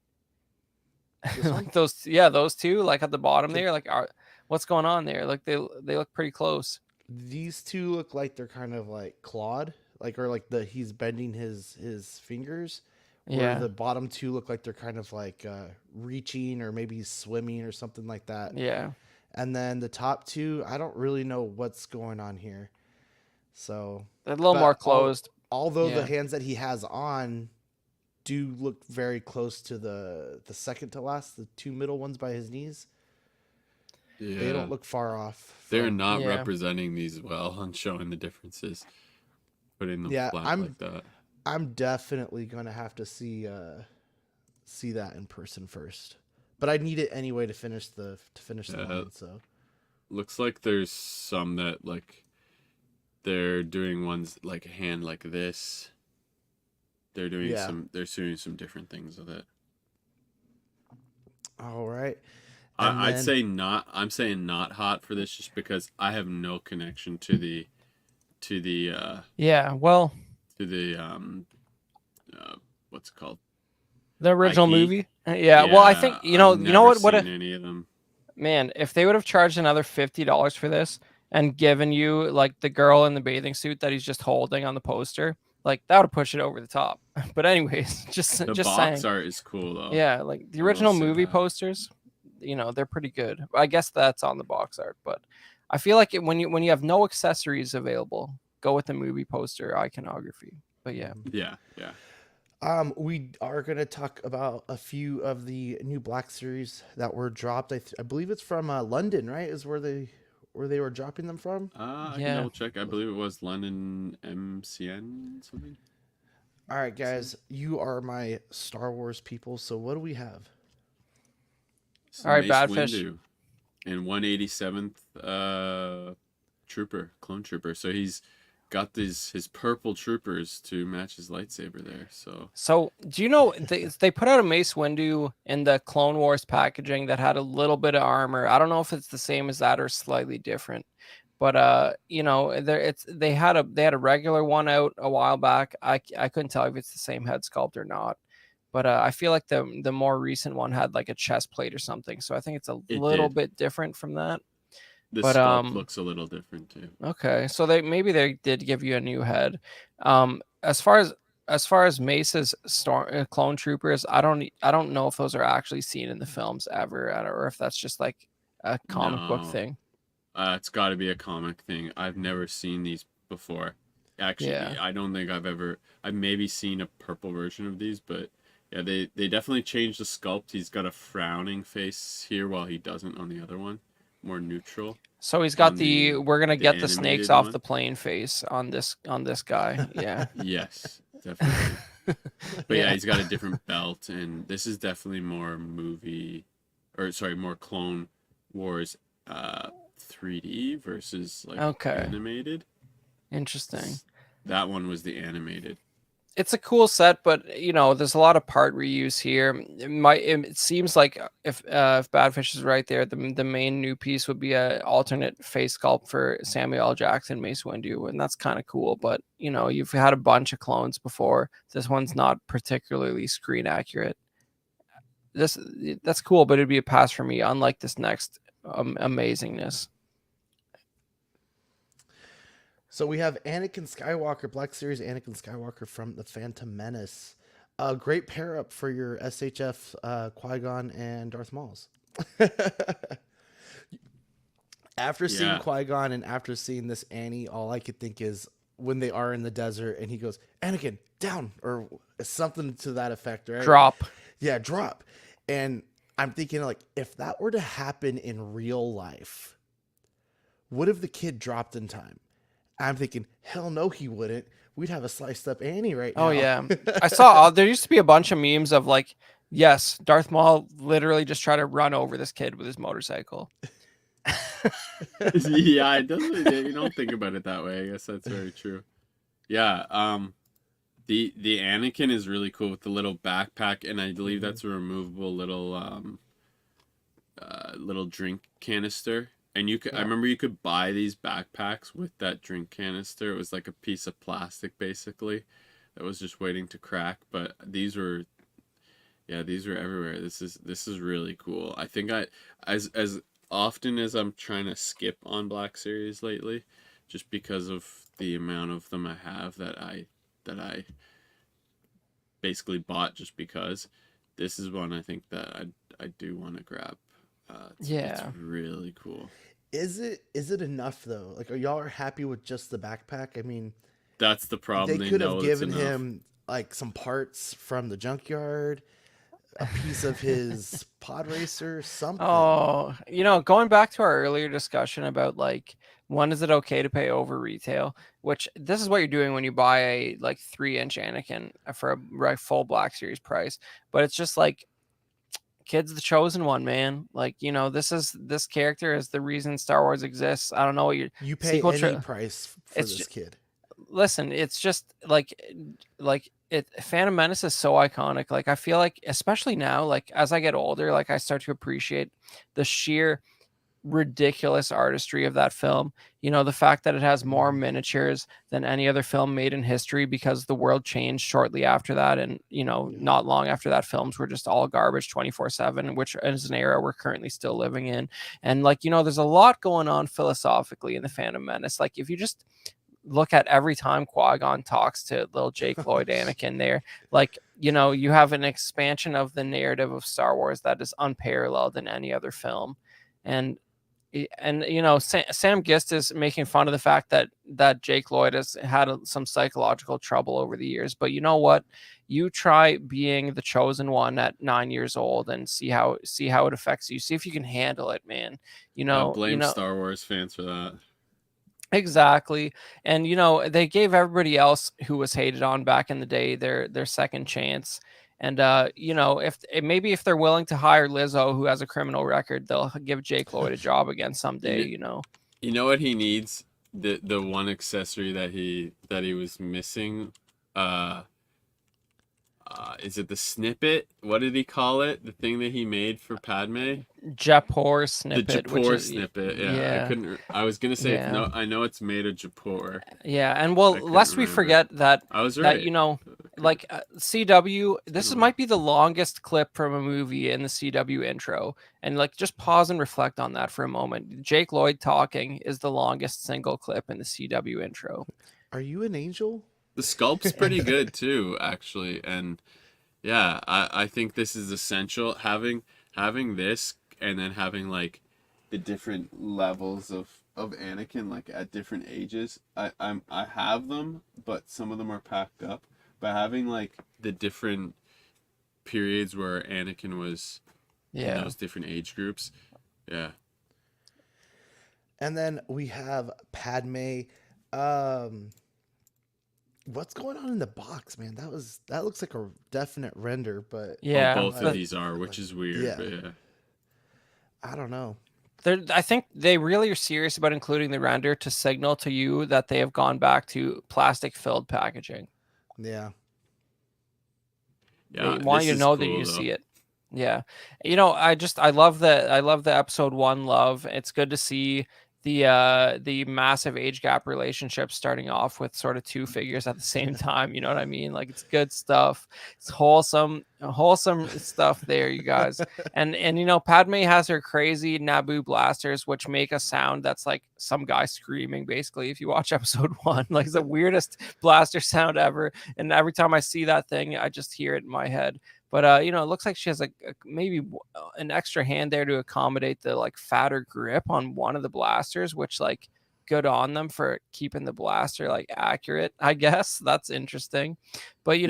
Like those 2, like at the bottom there, like, what's going on there? Like they look pretty close. These 2 look like they're kind of like clawed, he's bending his fingers. Where the bottom 2 look like they're kind of like reaching or maybe swimming or something like that. Yeah. And then the top 2, I don't really know what's going on here. So they're a little more closed. Although the hands that he has on do look very close to the second to last, the 2 middle ones by his knees. Yeah. They don't look far off. They're not representing these well and showing the differences. Putting them flat like that. I'm definitely gonna have to see that in person first. But I need it anyway to finish the line. So looks like there's some that like they're doing ones like a hand like this. They're doing they're doing some different things with it. All right. I'd say not. I'm saying not hot for this just because I have no connection to the what's it called? The original movie? Well, I think you know what any of them. Man, if they would have charged another $50 for this and given you like the girl in the bathing suit that he's just holding on the poster, like that would have pushed it over the top. But anyways, just box saying. art is cool though. Yeah, like the original movie posters, they're pretty good. I guess that's on the box art, but I feel like when you have no accessories available, go with the movie poster iconography. But yeah. We are going to talk about a few of the new Black Series that were dropped. I believe it's from London, right? Is where they were dropping them from? I can double check. I believe it was London MCN something. All right, guys, you are my Star Wars people. So what do we have? All right, Badfish. And 187th clone trooper. So he's got his purple troopers to match his lightsaber there. So do you know they put out a Mace Windu in the Clone Wars packaging that had a little bit of armor. I don't know if it's the same as that or slightly different, but they had a regular one out a while back. I couldn't tell if it's the same head sculpt or not, but I feel like the more recent one had like a chest plate or something. So I think it's a little bit different from that. The sculpt looks a little different too. Okay, so they did give you a new head. As far as Mace's clone troopers, I don't know if those are actually seen in the films ever, or if that's just like a comic book thing. It's got to be a comic thing. I've never seen these before. Actually, I don't think I've maybe seen a purple version of these, but Yeah, they definitely changed the sculpt. He's got a frowning face here while he doesn't on the other one. More neutral. So he's got On the we're gonna the get the snakes animated off one. the plane face on this guy. Yeah. Yes, definitely. But yeah, Yeah. he's got a different belt, and this is definitely more more Clone Wars 3D versus like Okay. animated. Interesting. That one was the animated. It's a cool set, but there's a lot of part reuse here. It seems like if Badfish is right there, the main new piece would be a alternate face sculpt for Samuel L. Jackson, Mace Windu, and that's kind of cool. But you've had a bunch of clones before. This one's not particularly screen accurate. That's cool, but it'd be a pass for me. Unlike this next amazingness. So we have Anakin Skywalker, Black Series Anakin Skywalker from The Phantom Menace. A great pair up for your SHF Qui-Gon and Darth Mauls. After seeing Qui-Gon and after seeing this Annie, all I could think is when they are in the desert and he goes, Anakin, down, or something to that effect, right? Drop. Yeah, drop. And I'm thinking, like, if that were to happen in real life, what if the kid dropped in time? I'm thinking, hell no, he wouldn't. We'd have a sliced up Annie right now. Oh, yeah. I saw there used to be a bunch of memes of like, yes, Darth Maul literally just tried to run over this kid with his motorcycle. Yeah, it doesn't. You don't think about it that way. I guess that's very true. Yeah. The Anakin is really cool with the little backpack, and I believe that's a removable little little drink canister. And I remember you could buy these backpacks with that drink canister. It was like a piece of plastic basically that was just waiting to crack. But these were everywhere. This is really cool. I think as often as I'm trying to skip on Black Series lately, just because of the amount of them I have that I basically bought just because. This is one I think that I do want to grab. It's really cool. Is it enough though? Like, are y'all happy with just the backpack? I mean, that's the problem. They could have given him like some parts from the junkyard, a piece of his pod racer, something. Oh, going back to our earlier discussion about like when is it okay to pay over retail, which this is what you're doing when you buy a like 3-inch Anakin for a full Black Series price. But it's just like, kid's the chosen one, man. Like, this character is the reason Star Wars exists. I don't know what you pay any price for this kid. Listen, it's just like Phantom Menace is so iconic. Like, I feel like, especially now, like as I get older, like I start to appreciate the sheer ridiculous artistry of that film. The fact that it has more miniatures than any other film made in history because the world changed shortly after that, and not long after that, films were just all garbage 24/7, which is an era we're currently still living in. And like, there's a lot going on philosophically in the Phantom Menace. Like, if you just look at every time Qui-Gon talks to little Jake Lloyd Anakin there, like, you have an expansion of the narrative of Star Wars that is unparalleled in any other film. And Sam Gist is making fun of the fact that Jake Lloyd has had some psychological trouble over the years. But you know what? You try being the chosen one at 9 years old and see how it affects you. See if you can handle it, man. Blame Star Wars fans for that. Exactly. And they gave everybody else who was hated on back in the day their second chance. And if they're willing to hire Lizzo, who has a criminal record, they'll give Jake Lloyd a job again someday. You know what he needs? The one accessory that he was missing. Is it the snippet? What did he call it? The thing that he made for Padme? Japor snippet. The Japor snippet. Yeah. I was gonna say no. I know it's made of Japor. Yeah, and lest we forget that I was right. Like CW, might be the longest clip from a movie in the CW intro, and like just pause and reflect on that for a moment. Jake Lloyd talking is the longest single clip in the CW intro. Are you an angel? The sculpt's pretty good too, actually, and yeah, I think this is essential. Having this and then having like the different levels of Anakin like at different ages. I have them, but some of them are packed up. But having like the different periods where Anakin was in those different age groups. Yeah. And then we have Padme. What's going on in the box, man? That looks like a definite render, but Both of these are, which is weird. yeah. But yeah. I don't know. I think they really are serious about including the render to signal to you that they have gone back to plastic filled packaging. Yeah. They want you to know that you see it. Yeah. I love the episode 1 love. It's good to see the massive age gap relationship starting off with sort of 2 figures at the same time. You know what I mean? Like, it's good stuff. It's wholesome stuff there, you guys. And Padme has her crazy Naboo blasters, which make a sound that's like some guy screaming, basically, if you watch episode 1. Like, it's the weirdest blaster sound ever. And every time I see that thing, I just hear it in my head. But it looks like she has maybe an extra hand there to accommodate the like fatter grip on one of the blasters, which like good on them for keeping the blaster like accurate. I guess that's interesting. But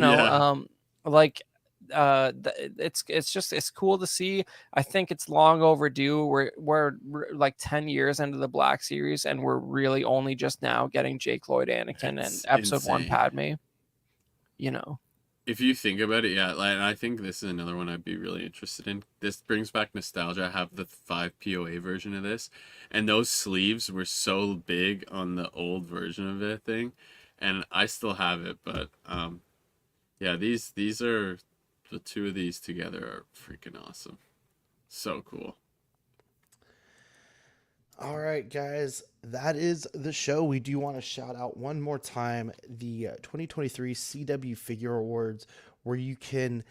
it's cool to see. I think it's long overdue. We're like 10 years into the Black Series, and we're really only just now getting Jake Lloyd Anakin and episode 1 Padme. If you think about it, yeah, like, I think this is another one I'd be really interested in. This brings back nostalgia. I have the 5 POA version of this, and those sleeves were so big on the old version of it thing, and I still have it. But yeah, these are the 2 of these together are freaking awesome. So cool. All right, guys, that is the show. We do want to shout out one more time the 2023 CW Figure Awards, where you can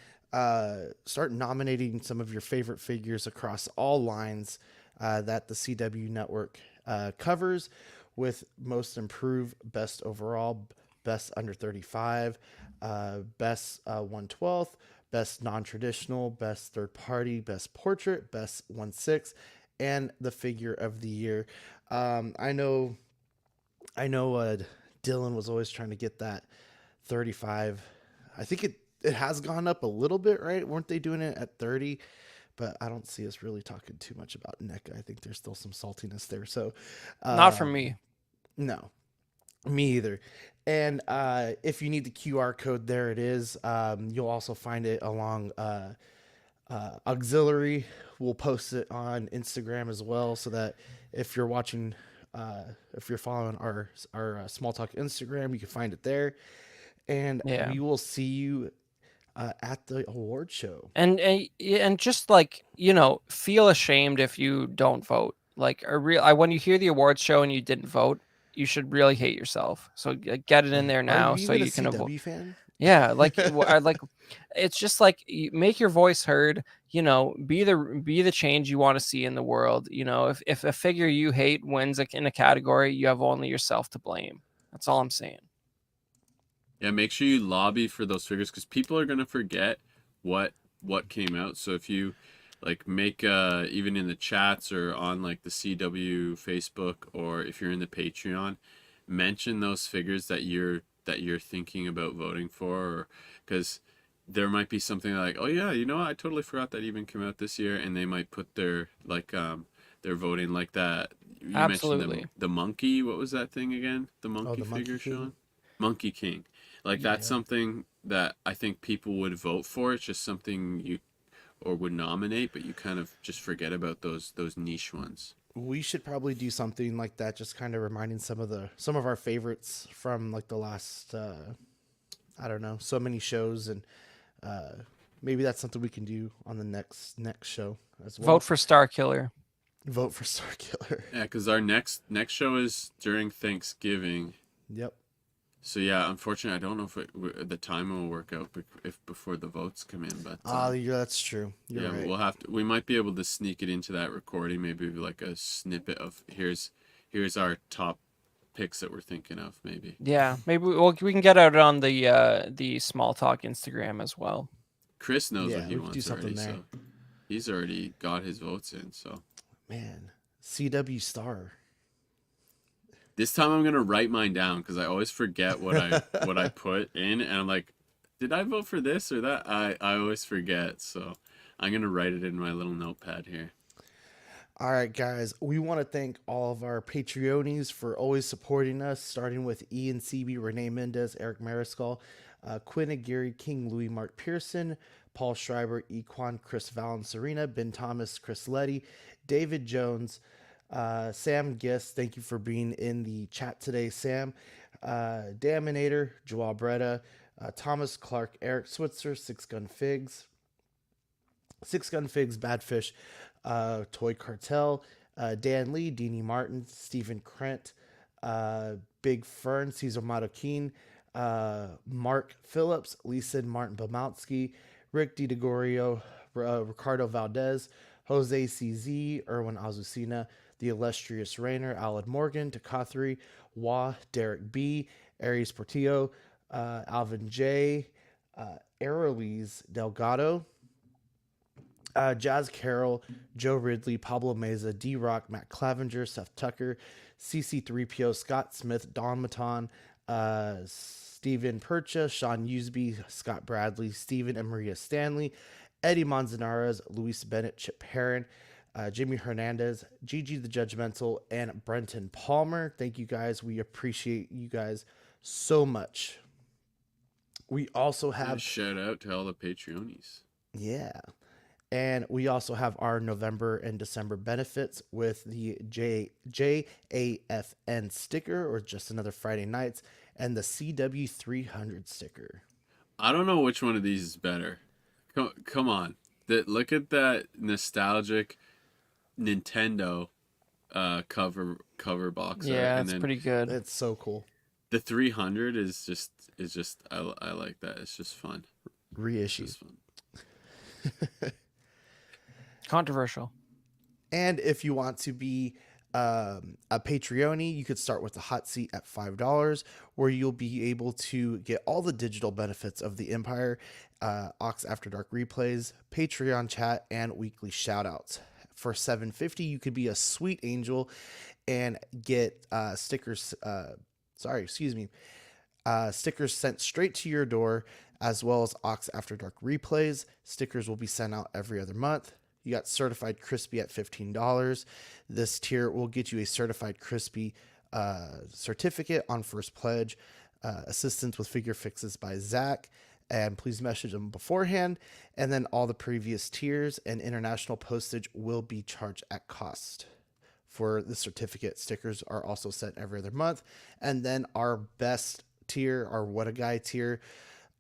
start nominating some of your favorite figures across all lines that the CW network covers, with most improved, best overall, best under 35, best 1/12, best non-traditional, best third party, best portrait, best 1/6, and the figure of the year. I know Dylan was always trying to get that 35. I think it has gone up a little bit, right? Weren't they doing it at 30? But I don't see us really talking too much about NECA. I think there's still some saltiness there. So not for me. No, me either. And if you need the QR code, there it is. You'll also find it along auxiliary. We'll post it on Instagram as well, so that if you're watching, if you're following our Small Talk Instagram, you can find it there. And we will see you at the award show. And just like, feel ashamed if you don't vote. Like when you hear the awards show and you didn't vote, you should really hate yourself. So get it in there now, so you can avoid. Fan? Yeah, like it's just like, make your voice heard. Be the change you want to see in the world. If a figure you hate wins in a category, you have only yourself to blame. That's all I'm saying. Yeah, make sure you lobby for those figures, because people are gonna forget what came out. So if you like make even in the chats or on like the CW Facebook, or if you're in the Patreon, mention those figures that you're thinking about voting for, because there might be something like, oh yeah, I totally forgot that even came out this year, and they might put their their voting like that. You Absolutely. mentioned the monkey. What was that thing again? The monkey figure, Sean? Monkey King. Like, that's something that I think people would vote for. It's just something you would nominate, but you kind of just forget about those niche ones. We should probably do something like that, just kind of reminding some of our favorites from like the last I don't know, so many shows, and maybe that's something we can do on the next show as well. Vote for Star Killer. Vote for Star Killer. Yeah, because our next show is during Thanksgiving. Yep. So yeah, unfortunately, I don't know if the time will work out before the votes come in. But yeah, that's true. You're right. We'll have to. We might be able to sneak it into that recording. Maybe like a snippet of here's our top picks that we're thinking of. Maybe. Yeah, maybe we can get out on the Small Talk Instagram as well. Chris knows what he wants already, so he's already got his votes in. So man, CW Star. This time I'm gonna write mine down, because I always forget what I put in, and I'm like, did I vote for this or that? I always forget, so I'm gonna write it in my little notepad here. All right, guys, we want to thank all of our Patreonies for always supporting us, starting with Ian CB, Renee Mendez, Eric Mariscal, Quinn Aguirre, King Louis, Mark Pearson, Paul Schreiber, Equan, Chris Valen, Serena, Ben Thomas, Chris Letty, David Jones, Sam Giss. Thank you for being in the chat today, Sam. Daminator, Joao Bretta, Thomas Clark, Eric Switzer, Six Gun Figs, Badfish, Toy Cartel, Dan Lee, Deanie Martin, Stephen Krent, Big Fern, Cesar Marroquin, Mark Phillips, Lisa Martin Bomowski, Rick DiGregorio, Ricardo Valdez, Jose CZ, Erwin Azucena, The Illustrious Rainer, Alad Morgan, Takathri, Wah, Derek B, Aries Portillo, Alvin J, Aeroise Delgado, Jazz Carroll, Joe Ridley, Pablo Meza, D-Rock, Matt Clavenger, Seth Tucker, CC3PO, Scott Smith, Don Maton, Stephen Percha, Sean Usby, Scott Bradley, Stephen and Maria Stanley, Eddie Manzanares, Luis Bennett, Chip Heron, Jimmy Hernandez, Gigi the Judgmental, and Brenton Palmer. Thank you guys. We appreciate you guys so much. We also have... Shout out to all the Patreonies. Yeah. And we also have our November and December benefits with the JAFN sticker, or Just Another Friday Nights, and the CW300 sticker. I don't know which one of these is better. Come on. Look at that nostalgic Nintendo cover box. Yeah, it's pretty good. It's so cool. The 300 is just I like that. It's just fun. Reissue. It's fun. Controversial. And if you want to be a Patreoni, you could start with the hot seat at $5, where you'll be able to get all the digital benefits of the Empire, Ox After Dark replays, Patreon chat, and weekly shoutouts. For $7.50, you could be a sweet angel and get stickers. Stickers sent straight to your door, as well as Ox After Dark replays. Stickers will be sent out every other month. You got Certified Crispy at $15. This tier will get you a Certified Crispy certificate on first pledge, assistance with figure fixes by Zach, and please message them beforehand. And then all the previous tiers and international postage will be charged at cost. For the certificate, stickers are also sent every other month. And then our best tier, our What a Guy tier,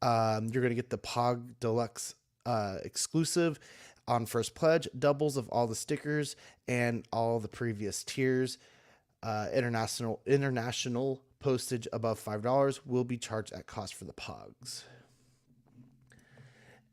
you're going to get the Pog Deluxe exclusive on first pledge, doubles of all the stickers and all the previous tiers. International postage above $5 will be charged at cost for the Pogs.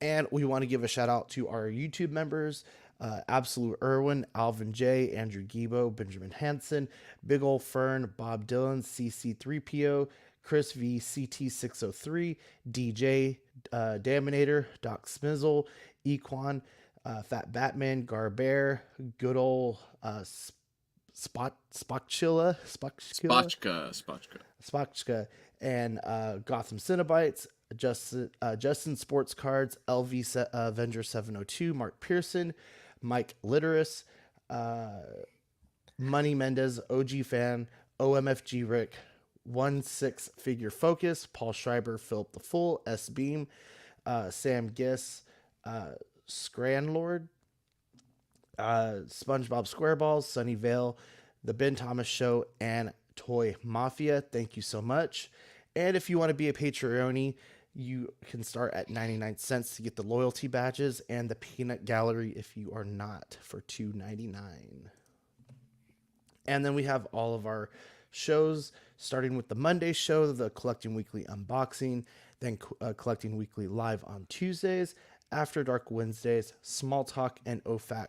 And we want to give a shout out to our YouTube members, Absolute Irwin, Alvin J, Andrew Gibo, Benjamin Hansen, Big Ol' Fern, Bob Dylan, CC3PO, Chris V, CT603, DJ, Daminator, Doc Smizzle, Equan, Fat Batman, Garbear, good ol' Spotchka, and Gotham Cinnabites, Justin Sports Cards, LV Avenger 702, Mark Pearson, Mike Litteris, Money Mendez, OG Fan, OMFG Rick, 1-6 Figure Focus, Paul Schreiber, Philip the Fool, S Beam, Sam Giss, Scranlord, SpongeBob SquareBalls, Sunny Vale, The Ben Thomas Show, and Toy Mafia. Thank you so much. And if you want to be a Patreoni, you can start at 99 cents to get the loyalty badges and the peanut gallery if you are not, for $2.99. And then we have all of our shows, starting with the Monday show, the Collecting Weekly Unboxing, then Collecting Weekly Live on Tuesdays, After Dark Wednesdays, Small Talk, and OFAC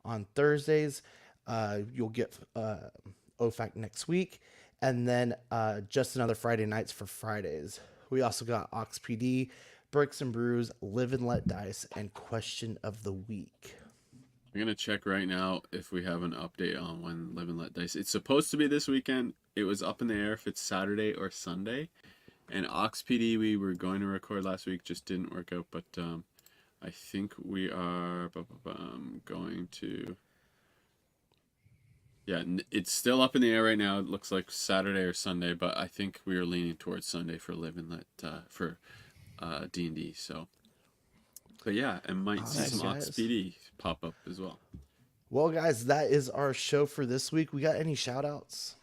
on Thursdays. You'll get OFAC next week, and then Just Another Friday Nights for Fridays. We also got Ox PD, Bricks and Brews, Live and Let Dice, and Question of the Week. I'm going to check right now if we have an update on when Live and Let Dice. It's supposed to be this weekend. It was up in the air if it's Saturday or Sunday. And Ox PD we were going to record last week, just didn't work out. But I think we are going to. Yeah, it's still up in the air right now. It looks like Saturday or Sunday, but I think we are leaning towards Sunday for Live and Let for D&D. So, but yeah, and might see some Ox PD pop up as well. Well, guys, that is our show for this week. We got any shout outs?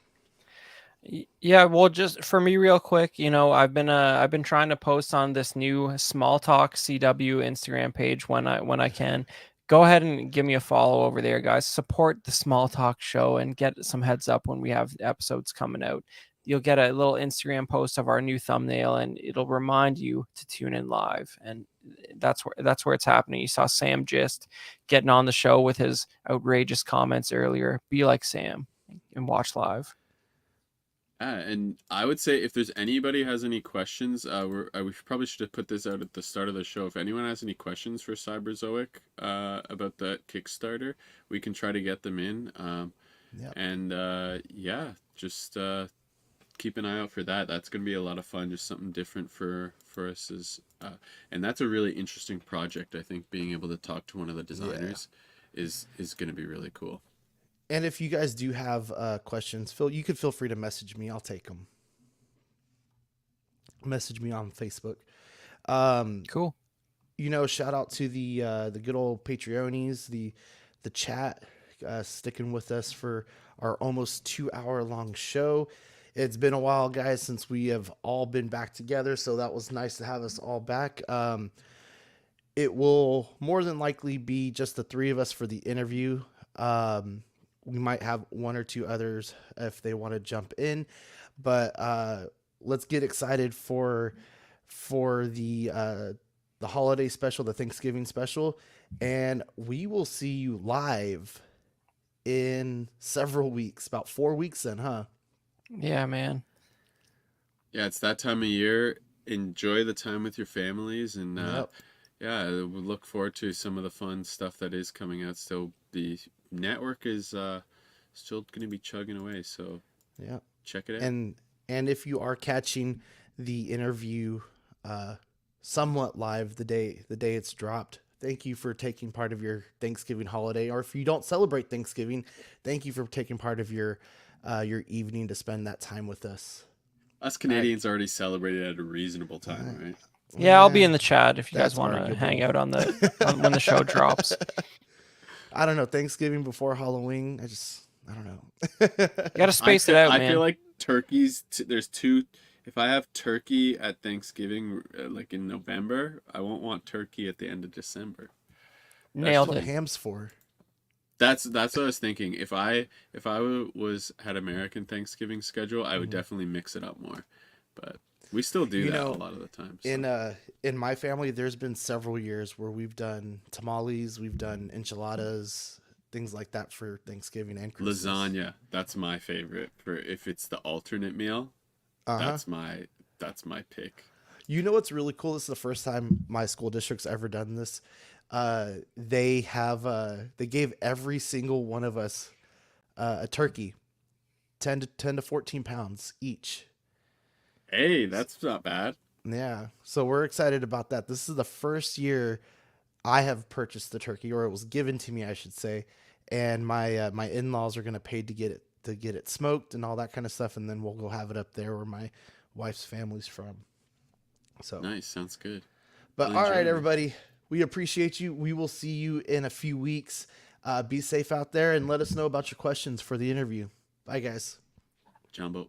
Yeah, well, just for me real quick, I've been trying to post on this new Small Talk CW Instagram page when I can. Go ahead and give me a follow over there, guys. Support the Small Talk show and get some heads up when we have episodes coming out. You'll get a little Instagram post of our new thumbnail, and it'll remind you to tune in live. And that's where it's happening. You saw Sam just getting on the show with his outrageous comments earlier. Be like Sam and watch live. And I would say if there's anybody who has any questions, we probably should have put this out at the start of the show. If anyone has any questions for Cyberzoic about that Kickstarter, we can try to get them in. Yep. And just keep an eye out for that. That's going to be a lot of fun, just something different for us. And that's a really interesting project. I think being able to talk to one of the designers is going to be really cool. And if you guys do have questions, Phil, you could feel free to message me. I'll take them. Message me on Facebook. Cool. Shout out to the good old Patreonies, the chat, sticking with us for our almost 2-hour long show. It's been a while, guys, since we have all been back together, so that was nice to have us all back. It will more than likely be just the three of us for the interview. We might have one or two others if they want to jump in, but let's get excited for the holiday special, the Thanksgiving special, and we will see you live in several weeks, about 4 weeks then, huh? Yeah, man. Yeah, it's that time of year. Enjoy the time with your families, and we look forward to some of the fun stuff that is coming out. Still, the network is still going to be chugging away, so check it out. And if you are catching the interview somewhat live the day it's dropped, thank you for taking part of your Thanksgiving holiday. Or if you don't celebrate Thanksgiving, thank you for taking part of your evening to spend that time with us. Us Canadians already celebrated at a reasonable time, right? Yeah, I'll be in the chat if you guys want to hang out on when the show drops. I don't know. Thanksgiving before Halloween. I don't know. You got to space it out, man. I feel like turkeys. There's two. If I have turkey at Thanksgiving, like in November, I won't want turkey at the end of December. Nailed it. What ham's for. That's what I was thinking. If I had American Thanksgiving schedule, I would definitely mix it up more. But we still do that a lot of the time. So. In my family, there's been several years where we've done tamales, we've done enchiladas, things like that for Thanksgiving and Christmas. Lasagna, that's my favorite. For if it's the alternate meal, that's my pick. You know what's really cool? This is the first time my school district's ever done this. They gave every single one of us a turkey, 10 to 14 pounds each. Hey, that's not bad. Yeah, so we're excited about that. This is the first year I have purchased the turkey, or it was given to me, I should say. And my my in-laws are gonna pay to get it smoked and all that kind of stuff, and then we'll go have it up there where my wife's family's from. So nice, sounds good. But all right, everybody, we appreciate you. We will see you in a few weeks. Be safe out there, and let us know about your questions for the interview. Bye, guys. Jumbo.